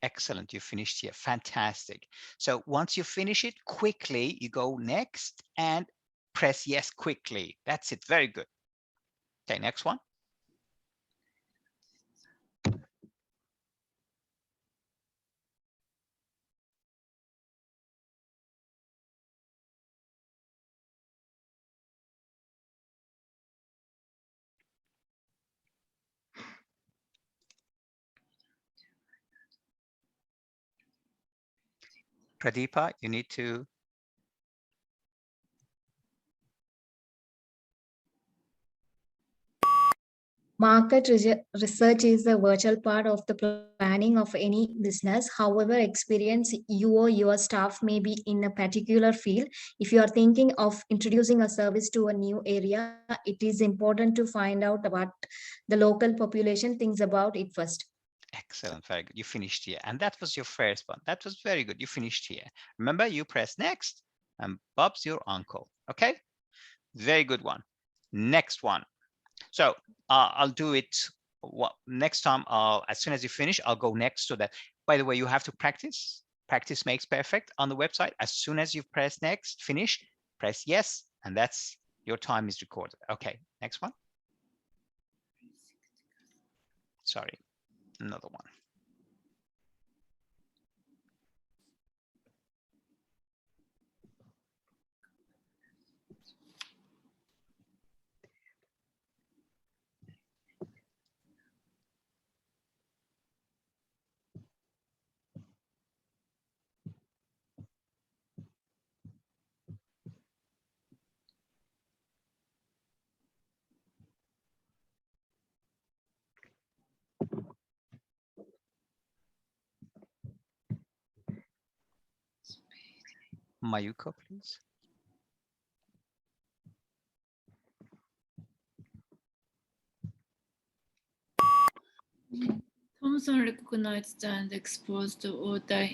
Excellent, you finished here. Fantastic. So once you finish it quickly, you go next and press yes quickly. That's it. Very good. Okay, next one. Pradeepa, you need to. Market research is a virtual part of the planning of any business. However, experience you or your staff may be in a particular field. If you are thinking of introducing a service to a new area, it is important to find out what the local population thinks about it first. Excellent, very good. You finished here. And that was your first one. That was very good. You finished here. Remember, you press next and Bob's your uncle. Okay, very good one. Next one. So I'll do it what next time, as soon as you finish, I'll go next so that, by the way, you have to practice. Practice makes perfect on the website. As soon as you press next, finish, press yes, and that's your time is recorded. Okay, next one. Sorry, another one. Mayuko, please. Thomson recognized and exposed all the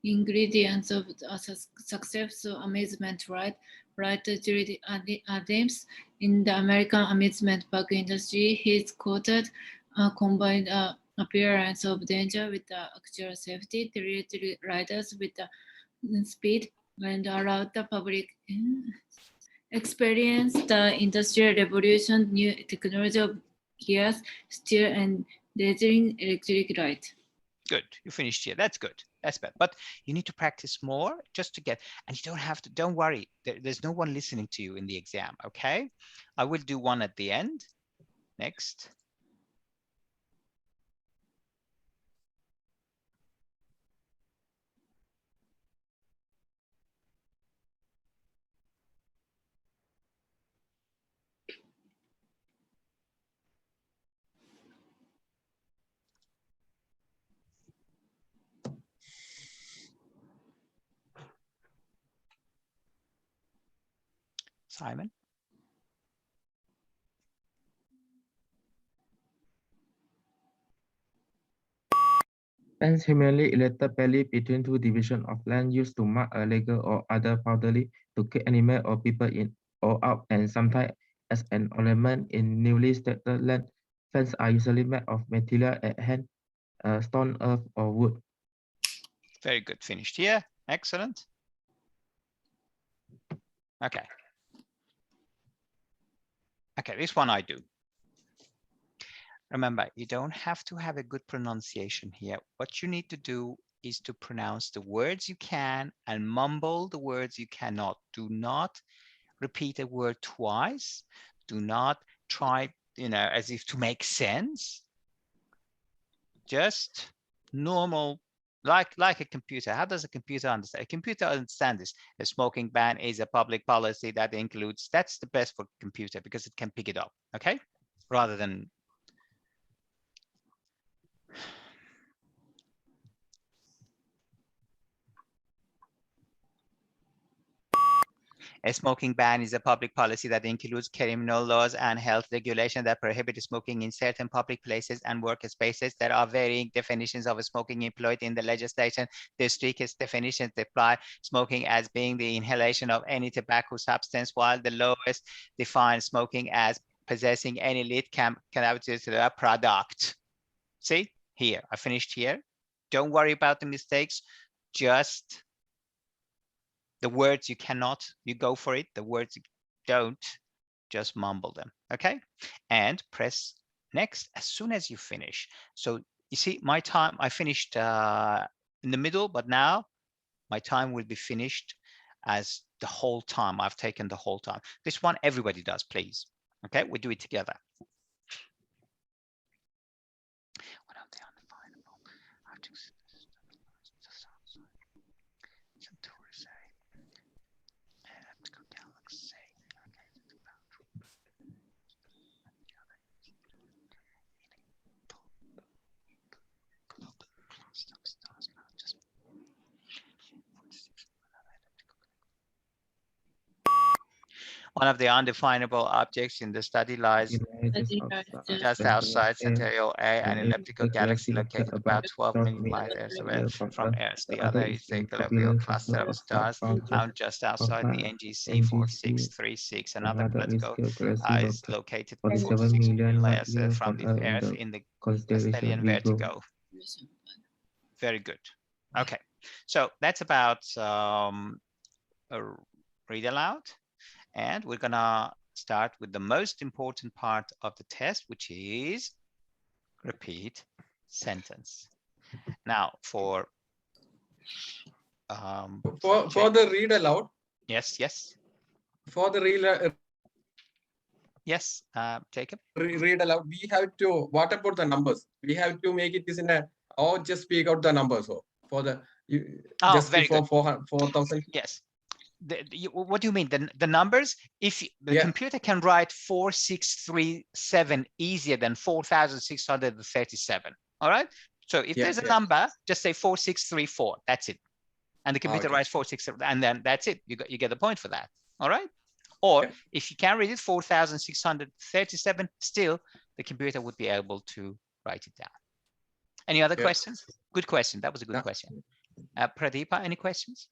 ingredients of a successful amusement ride, Adams in the American amusement park industry. He's quoted combined appearance of danger with the actual safety, treated riders with the speed, and allowed the public experience the industrial revolution, new technology of gears, steer, and dazzling electric light. Good, you finished here. That's good. That's bad. But you need to practice more just to get, and you don't have to, don't worry. There's no one listening to you in the exam, okay? I will do one at the end. Next. Simon. Fence humanly elected barely between two divisions of land used to mark a legal or other boundary to keep animal or people in or out, and sometimes as an ornament in newly settled land. Fences are usually made of material at hand, stone, earth, or wood. Very good. Finished here. Excellent. Okay. Okay, this one I do. Remember, you don't have to have a good pronunciation here. What you need to do is to pronounce the words you can and mumble the words you cannot. Do not repeat a word twice. Do not try, as if to make sense. Just normal, like a computer. How does a computer understand? A computer understands this. A smoking ban is a public policy that includes, that's the best for computer because it can pick it up, okay? Rather than a smoking ban is a public policy that includes criminal laws and health regulation that prohibit smoking in certain public places and workspaces. There are varying definitions of smoking employed in the legislation. The strictest definitions apply smoking as being the inhalation of any tobacco substance, while the lowest define smoking as possessing any lit cannabis product. See, here, I finished here. Don't worry about the mistakes. Just the words you cannot, you go for it. The words you don't, just mumble them, okay? And press next as soon as you finish. So you see my time, I finished in the middle, but now my time will be finished as the whole time. I've taken the whole time. This one, everybody does, please. Okay, we do it together. One of the undefinable objects in the study lies just outside Centennial A, an elliptical galaxy located about 12 million light years away from Earth. The other is the globular cluster of stars found just outside the NGC 4636. Another political is located 46 million light years from the Earth in the stellium vertigo. Very good. Okay, so that's about read aloud. And we're gonna start with the most important part of the test, which is repeat sentence. Now for the read aloud. Yes. For the read yes, Jacob. Read aloud. We have to. What about the numbers? We have to make it this in a or just speak out the numbers. So for the just very before good. 4,000. Yes. What do you mean? The numbers? If the computer can write 4637 easier than 4,637. All right. So if there's a number, just say 4634. That's it. And the computer writes 467, and then that's it. You get the point for that. All right. Or if you can read it 4,637, still the computer would be able to write it down. Any other questions? Good question. That was a good question. Pradeepa, any questions?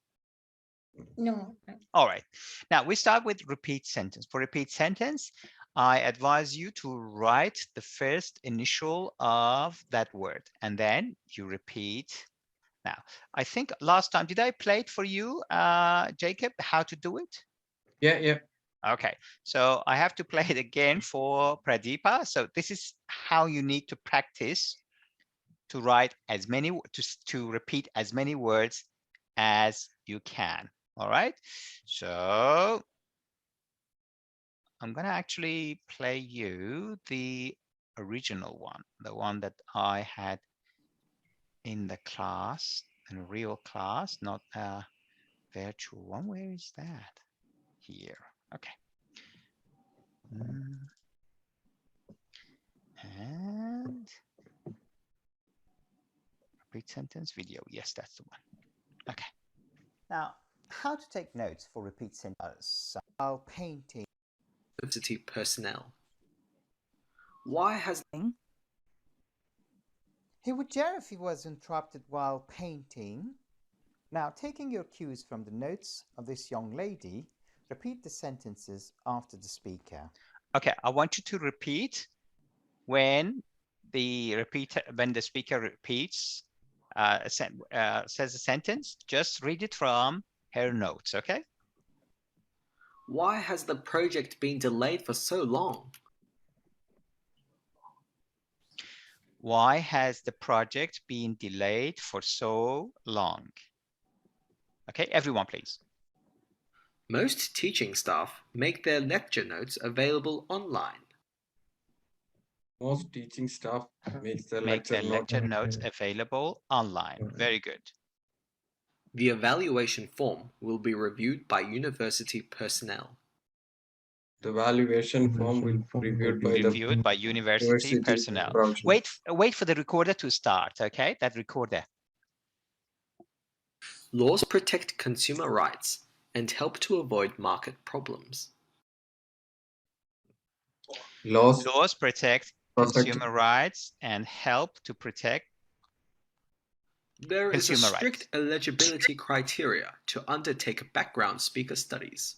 No. All right. Now we start with repeat sentence. For repeat sentence, I advise you to write the first initial of that word, and then you repeat. Now, I think last time, did I play it for you, Jacob, how to do it? Yeah. Okay, so I have to play it again for Pradeepa. So this is how you need to practice to write as many, to repeat as many words as you can. All right, so I'm gonna actually play you the original one, the one that I had in the class, in a real class, not a virtual one. Where is that? Here. Okay. And repeat sentence video. Yes, that's the one. Okay. Now, how to take notes for repeat sentences while painting. University personnel. Why has he would jeer if he was interrupted while painting. Now, taking your cues from the notes of this young lady, repeat the sentences after the speaker. Okay, I want you to repeat when the speaker repeats, says a sentence. Just read it from her notes. Okay. Why has the project been delayed for so long? Why has the project been delayed for so long? Okay, everyone, please. Most teaching staff make their lecture notes available online. Most teaching staff makes their lecture notes available online. Very good. The evaluation form will be reviewed by university personnel. The evaluation form will be reviewed by university personnel. Wait for the recorder to start, okay? That recorder. Laws protect consumer rights and help to avoid market problems. Laws protect consumer rights and help to protect There is a strict eligibility criteria to undertake background speaker studies.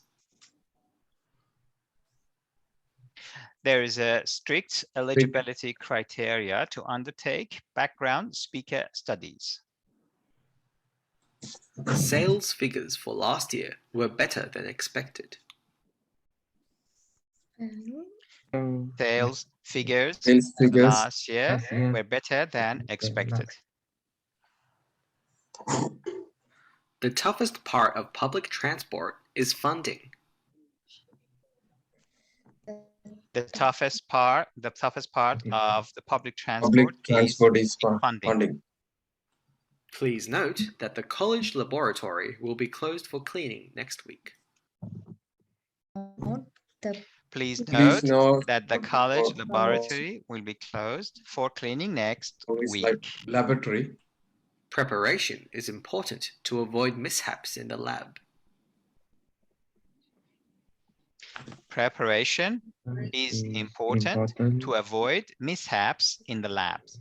There is a strict eligibility criteria to undertake background speaker studies. Sales figures for last year were better than expected. Sales figures last year were better than expected. The toughest part of public transport is funding. The toughest part of the public transport is funding. Please note that the college laboratory will be closed for cleaning next week. Please note that the college laboratory will be closed for cleaning next week. Laboratory. Preparation is important to avoid mishaps in the lab. Preparation is important to avoid mishaps in the labs.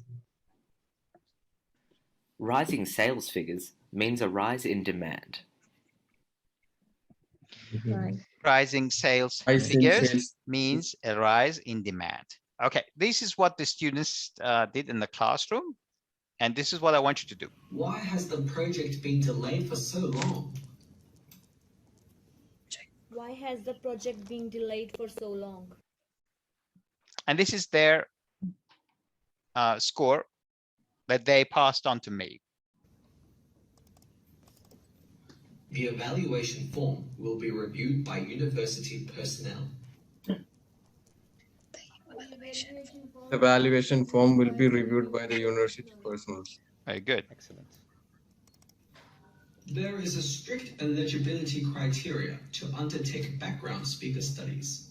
Rising sales figures means a rise in demand. Right. Rising sales Rise in figures sales. means a rise in demand. Okay, this is what the students did in the classroom, and this is what I want you to do. Why has the project been delayed for so long? Why has the project been delayed for so long? And this is their score that they passed on to me. The evaluation form will be reviewed by university personnel. Evaluation form will be reviewed by the university personnel. Very good. Excellent. There is a strict eligibility criteria to undertake background speaker studies.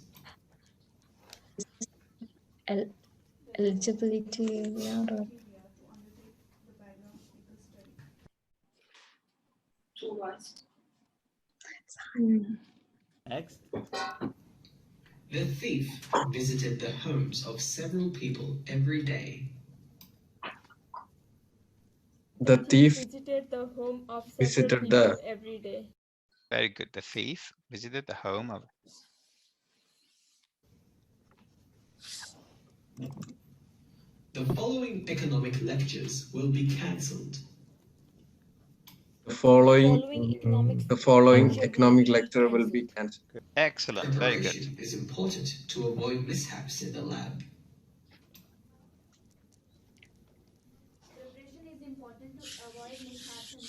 Eligibility. Yeah, right. Next. The thief visited the homes of several people every day. The thief visited the home of several visited people the every day. Very good. The thief visited the home of. The following economic lectures will be cancelled. the following economic lecture will be cancelled. Excellent. Very good. Preparation is important to avoid mishaps in the lab. Preparation is important to avoid mishaps in the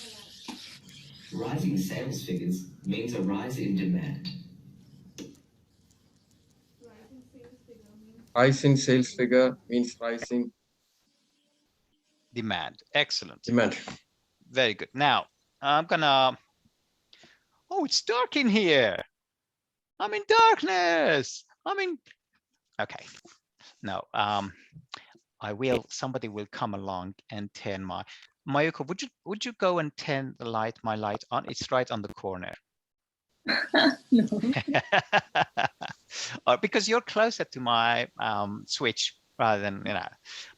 lab. Rising sales figures means a rise in demand. Rise in sales figure means rising Demand. Excellent. demand. Very good. Now I'm gonna. Oh, it's dark in here. I'm in darkness. Okay. No. I will. Somebody will come along and turn my. Mayuko, would you go and turn the light? My light on. It's right on the corner. No. Or because you're closer to my switch rather than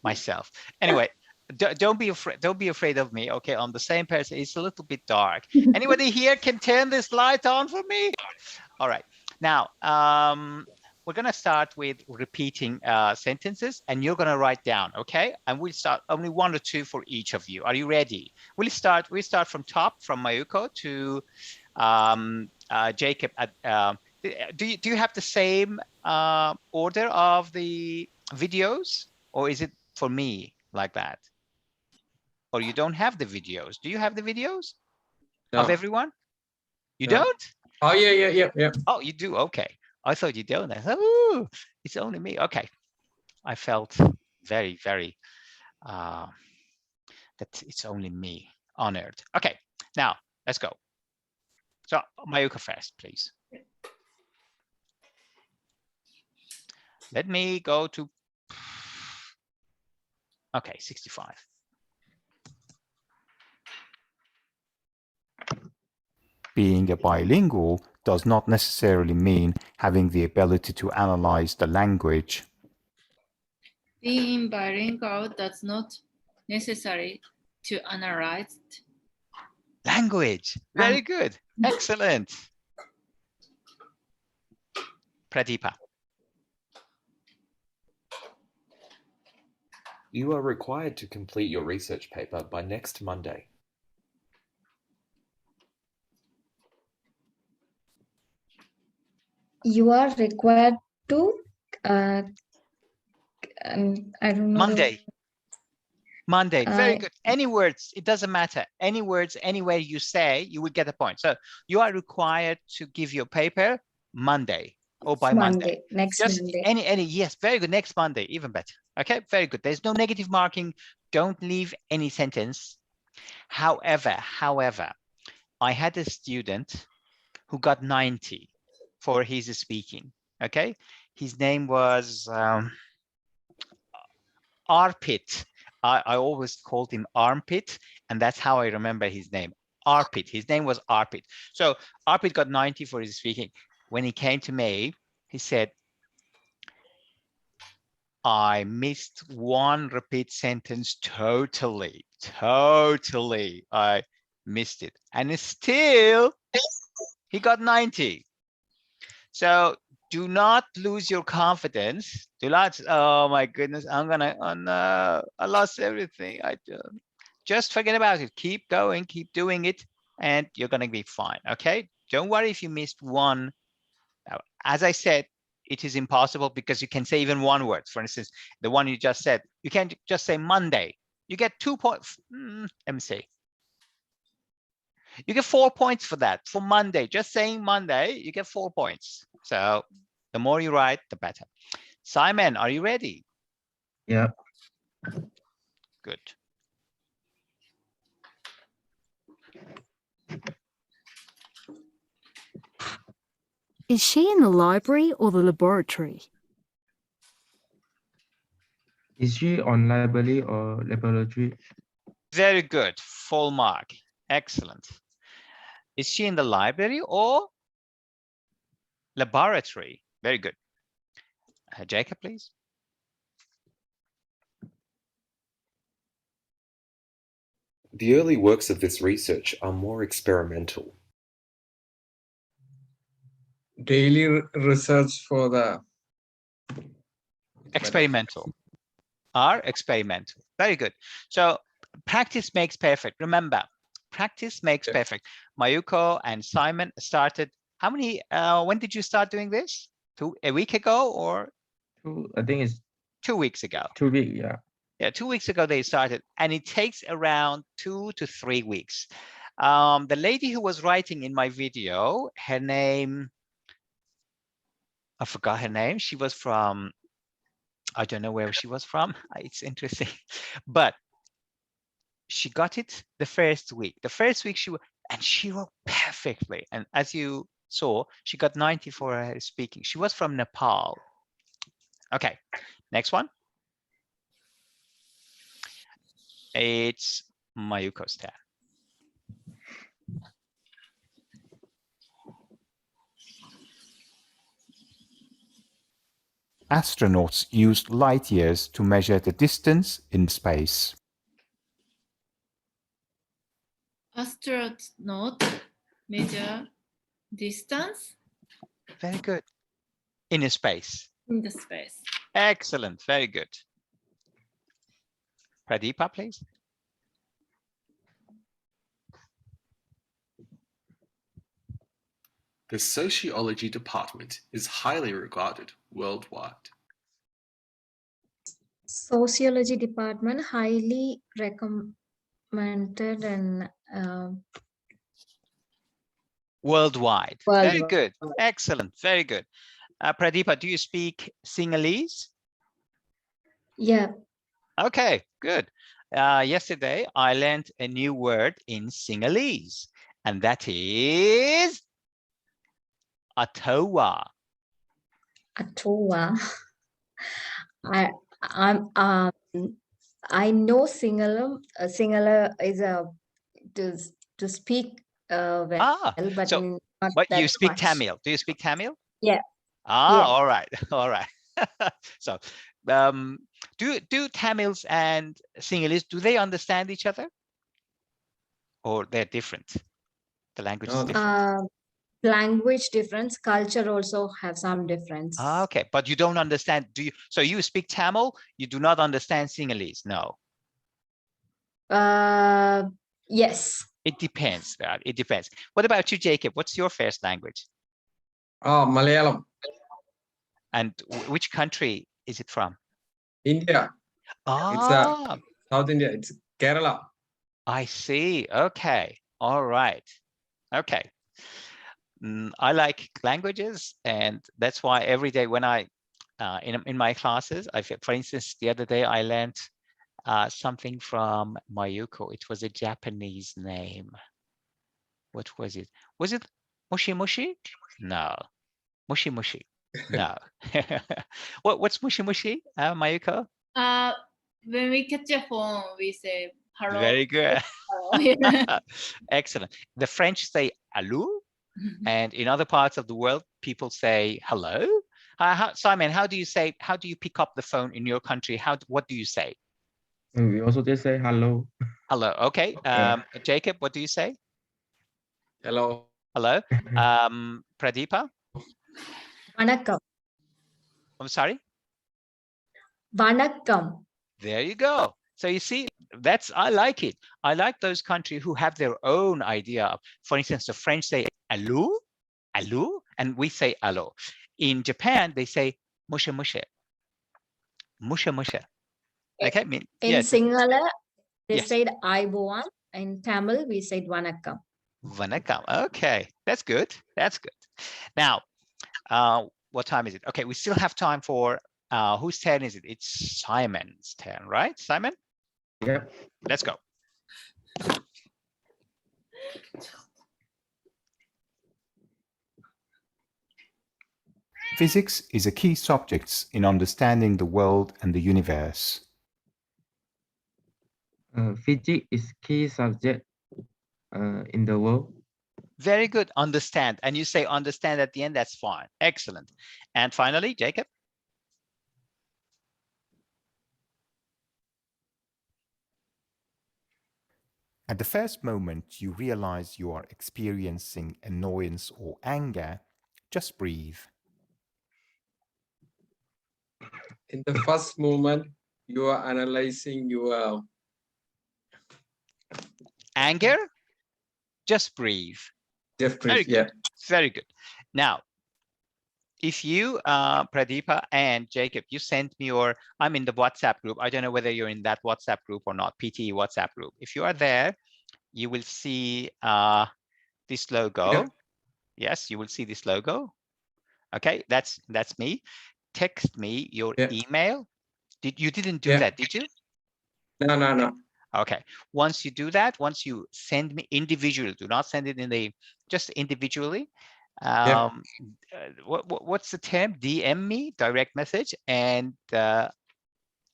myself. Anyway. Don't be afraid. Don't be afraid of me. Okay, on the same person, it's a little bit dark. Anybody here can turn this light on for me? All right. Now we're gonna start with repeating sentences, and you're gonna write down. Okay, and we'll start only 1 or 2 for each of you. Are you ready? We start from top, from Mayuko to Jacob. Do you have the same order of the videos, or is it for me like that? Or you don't have the videos? Do you have the videos of everyone? You don't? Oh yeah. Oh, you do. Okay. I thought you don't. I thought, ooh, it's only me. Okay. I felt very, very that it's only me. Honored. Okay. Now let's go. So Mayuka first, please. Let me go to. Okay, 65. Being a bilingual does not necessarily mean having the ability to analyze the language. Being bilingual does not necessary to analyze language. Very good. Excellent. Pradipa. You are required to complete your research paper by next Monday. You are required to I don't know. Monday. Very good. Any words, it doesn't matter. Any words, anywhere you say, you will get a point. So you are required to give your paper Monday or by Monday. Next Monday. Any, yes, very good. Next Monday, even better. Okay, very good. There's no negative marking. Don't leave any sentence. However, I had a student who got 90 for his speaking. Okay, his name was Arpit. I always called him Armpit, and that's how I remember his name. Arpit. His name was Arpit. So Arpit got 90 for his speaking. When he came to me, He said, I missed one repeat sentence totally. I missed it. And still, he got 90. So do not lose your confidence. Do not, oh my goodness, oh no, I lost everything. Just forget about it. Keep going, keep doing it, and you're going to be fine. Okay. Don't worry if you missed one. As I said, it is impossible because you can say even one word. For instance, the one you just said, you can just say Monday. You get 2 points. Let me see. You get 4 points for that. For Monday, just saying Monday, you get 4 points. So the more you write, the better. Simon, are you ready? Yeah. Good. Is she in the library or the laboratory? Is she on library or laboratory? Very good. Full mark. Excellent. Is she in the library or laboratory? Very good. Jacob, please. The early works of this research are more experimental. Daily research for the experimental. Are experimental. Very good. So practice makes perfect. Remember, practice makes perfect. Mayuko and Simon started. How many? When did you start doing this? A week ago or? I think it's 2 weeks ago. 2 weeks. Yeah. Yeah, 2 weeks ago they started, and it takes around 2 to 3 weeks. The lady who was writing in my video, her name, I forgot her name. She was from, I don't know where she was from. It's interesting, but she got it the first week. The first week she wrote perfectly. And as you saw, she got 90 for her speaking. She was from Nepal. Okay, next one. It's Mayuko's turn. Astronauts used light years to measure the distance in space. Astronaut measure distance Very good. In a space. in the space. Excellent. Very good. Pradeepa, please. The sociology department is highly regarded worldwide. Sociology department highly recommended and Worldwide. Very good. Excellent. Very good. Pradeepa, do you speak Sinhalese? Yeah. Okay, good. Yesterday, I learned a new word in Sinhalese, and that is Atawa. Atawa. I know Sinhala. Sinhala is to speak well, but So, not but that you speak much. Tamil. Do you speak Tamil? Yeah. Ah, yeah. all right, all right. So, do Tamils and Sinhalese, do they understand each other, or they're different? The language is different. Language difference, culture also have some difference. Okay, but you don't understand. Do you? So you speak Tamil, you do not understand Sinhalese? No. Yes. It depends. It depends. What about you, Jacob? What's your first language? Malayalam. And which country is it from? India. It's South India. It's Kerala. I see. Okay. All right. Okay. I like languages, and that's why every day when I in my classes, for instance, the other day I learned something from Mayuko. It was a Japanese name. What was it? Was it Mushi Mushi? No. Mushi Mushi. No. What's Mushi Mushi, Mayuko? When we catch a phone, we say hello. Very good. Hello. Excellent. The French say allô, and in other parts of the world, people say hello. Simon, how do you pick up the phone in your country? What do you say? We also just say hello. Hello. Okay. Jacob, what do you say? Hello. Hello. Pradeepa? Vanakkam. I'm sorry? Vanakkam. There you go. So you see, I like it. I like those countries who have their own idea. For instance, the French say allô, allô, and we say allo. In Japan, they say mushe mushe. Mushe mushe. Okay, In yes. Sinhala, they Yes. said Aibowan. In Tamil, we said Vanakkam. Vanakkam. Okay, that's good. That's good. Now, what time is it? Okay, we still have time for whose turn is it? It's Simon's turn, right? Simon? Yep. Let's go. Physics is a key subject in understanding the world and the universe. Physics is key subject in the world. Very good. Understand. And you say understand at the end, that's fine. Excellent. And finally, Jacob? At the first moment you realize you are experiencing annoyance or anger, just breathe. In the first moment, you are analyzing your anger. Just breathe. Just breathe. Yeah. Very good. Now, if you, Pradeepa and Jacob, you sent me I'm in the WhatsApp group. I don't know whether you're in that WhatsApp group or not, PTE WhatsApp group. If you are there, you will see this logo. Yep. Yes, you will see this logo. Okay, that's me. Text me your email. You didn't do that, did you? No. Okay. Once you do that, once you send me individually, do not send it just individually. What's the term? DM me, direct message, and I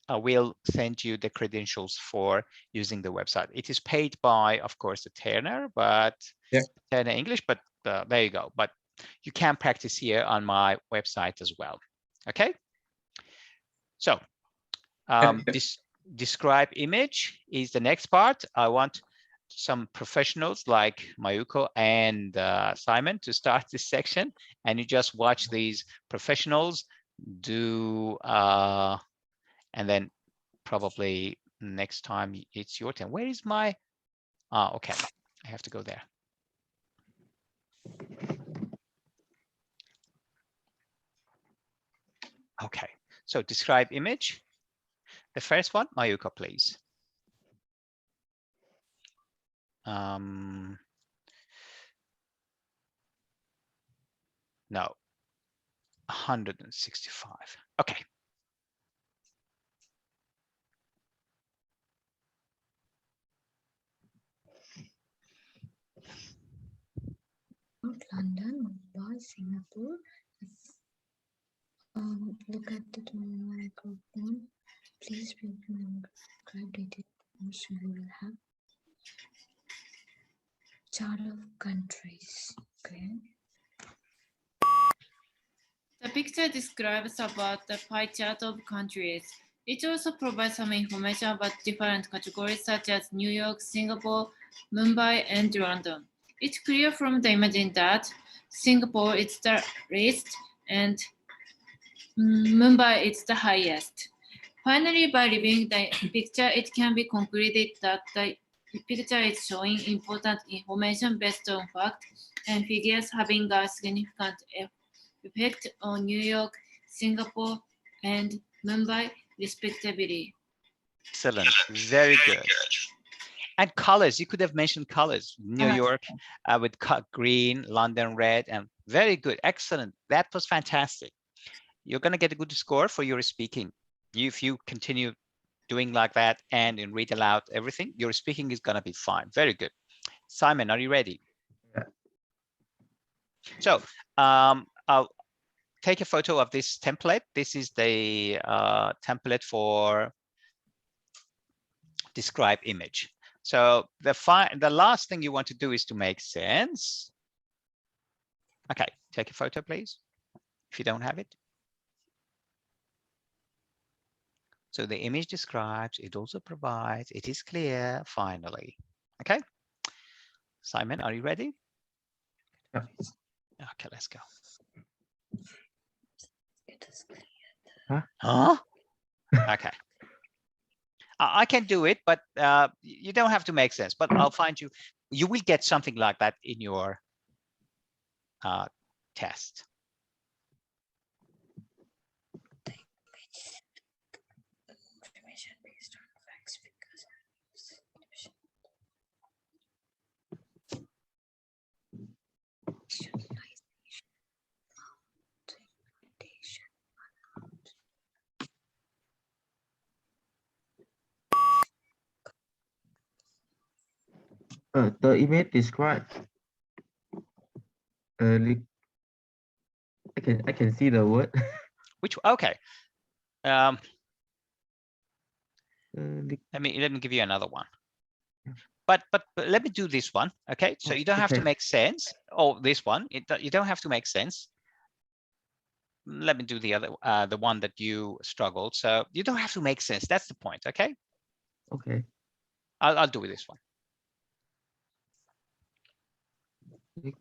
will send you the credentials for using the website. It is paid by, of course, the Turner, but Turner English, but there you go. But you can practice here on my website as well. Okay. So this describe image is the next part. I want some professionals like Mayuko and Simon to start this section, and you just watch these professionals do, and then probably next time it's your turn. Where is my, okay, I have to go there. Okay, so describe image. The first one, Mayuko, please. No, 165. Okay. London, Mumbai, Singapore. Look at the microphone. Please remember subscribe detail promotion. We will have chart of countries. Okay. The picture describes about the pie chart of countries. It also provides some information about different categories such as New York, Singapore, Mumbai, and London. It's clear from the imaging that Singapore is the least and Mumbai is the highest. Finally, by reviewing the picture, it can be concluded that the picture is showing important information based on fact and figures having a significant effect on New York, Singapore, and Mumbai, respectively. Excellent. Very good. And colors, you could have mentioned colors. New York with green, London red, and very good. Excellent. That was fantastic. You're going to get a good score for your speaking. If you continue doing like that and read aloud everything, your speaking is going to be fine. Very good. Simon, are you ready? Yeah. So I'll take a photo of this template. This is the template for describe image. So the last thing you want to do is to make sense. Okay, take a photo, please, if you don't have it. So the image describes, it also provides, it is clear, finally. Okay. Simon, are you ready? Yeah. Okay, let's go. Huh? Okay. I can do it, but you don't have to make sense. But I'll find you. You will get something like that in your test. The image describes. I can see the word. Which okay. Let Lick. me give you another one. But let me do this one. Okay, so you don't have to Okay. make sense. Oh, this one. You don't have to make sense. Let me do the other, the one that you struggled. So you don't have to make sense. That's the point. Okay. Okay. I'll do this one. Lick.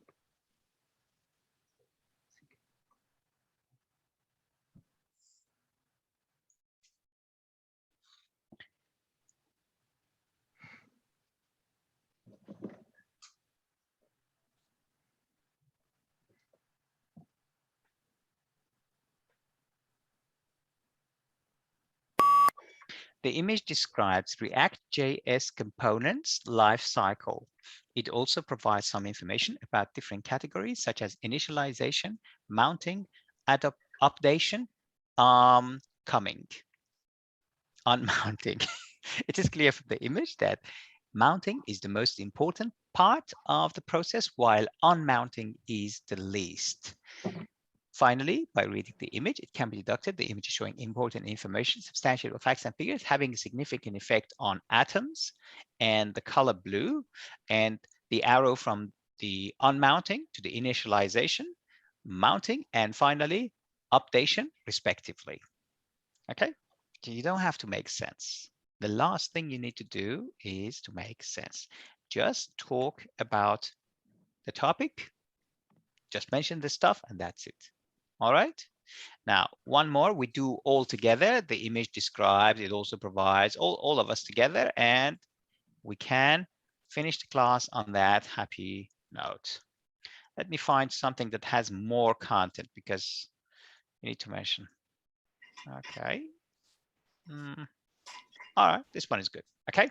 The image describes React.js components life cycle. It also provides some information about different categories such as initialization, mounting, updation, coming, unmounting. It is clear from the image that mounting is the most important part of the process, while unmounting is the least. Finally, by reading the image, it can be deducted the image is showing important information, substantial facts and figures having a significant effect on atoms, and the color blue, and the arrow from the unmounting to the initialization, mounting, and finally, updation, respectively. Okay, so you don't have to make sense. The last thing you need to do is to make sense. Just talk about the topic, just mention the stuff, and that's it. All right. Now, one more we do all together. The image describes, it also provides all of us together, and we can finish the class on that happy note. Let me find something that has more content because you need to mention. Okay. All right, this one is good. Okay.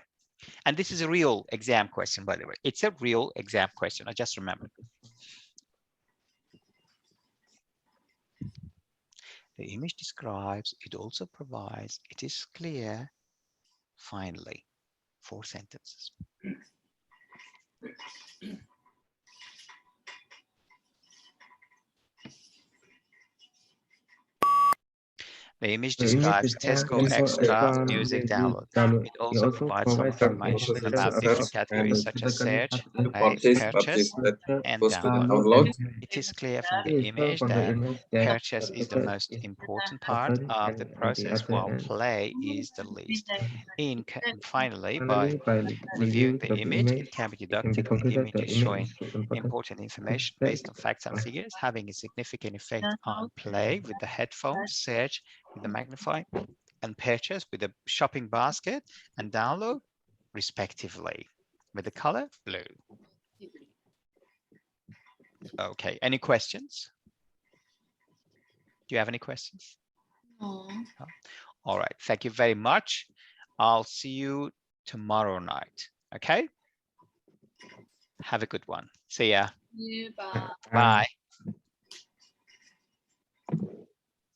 And this is a real exam question, by the way. It's a real exam question. I just remembered. The image describes, it also provides, it is clear, finally, 4 sentences. The image describes Tesco Extra music download. It also provides some information about different categories such as search, play, purchase, and download. It is clear from the image that purchase is the most important part of the process, while play is the least. Finally, by reviewing the image, it can be deducted the image is showing important information based on facts and figures, having a significant effect on play with the headphones, search with the magnify, and purchase with the shopping basket, and download respectively with the color blue. Okay, any questions? Do you have any questions? No. No? All right, thank you very much. I'll see you tomorrow night. Okay. Have a good one. See ya. Yeah, bye. Bye.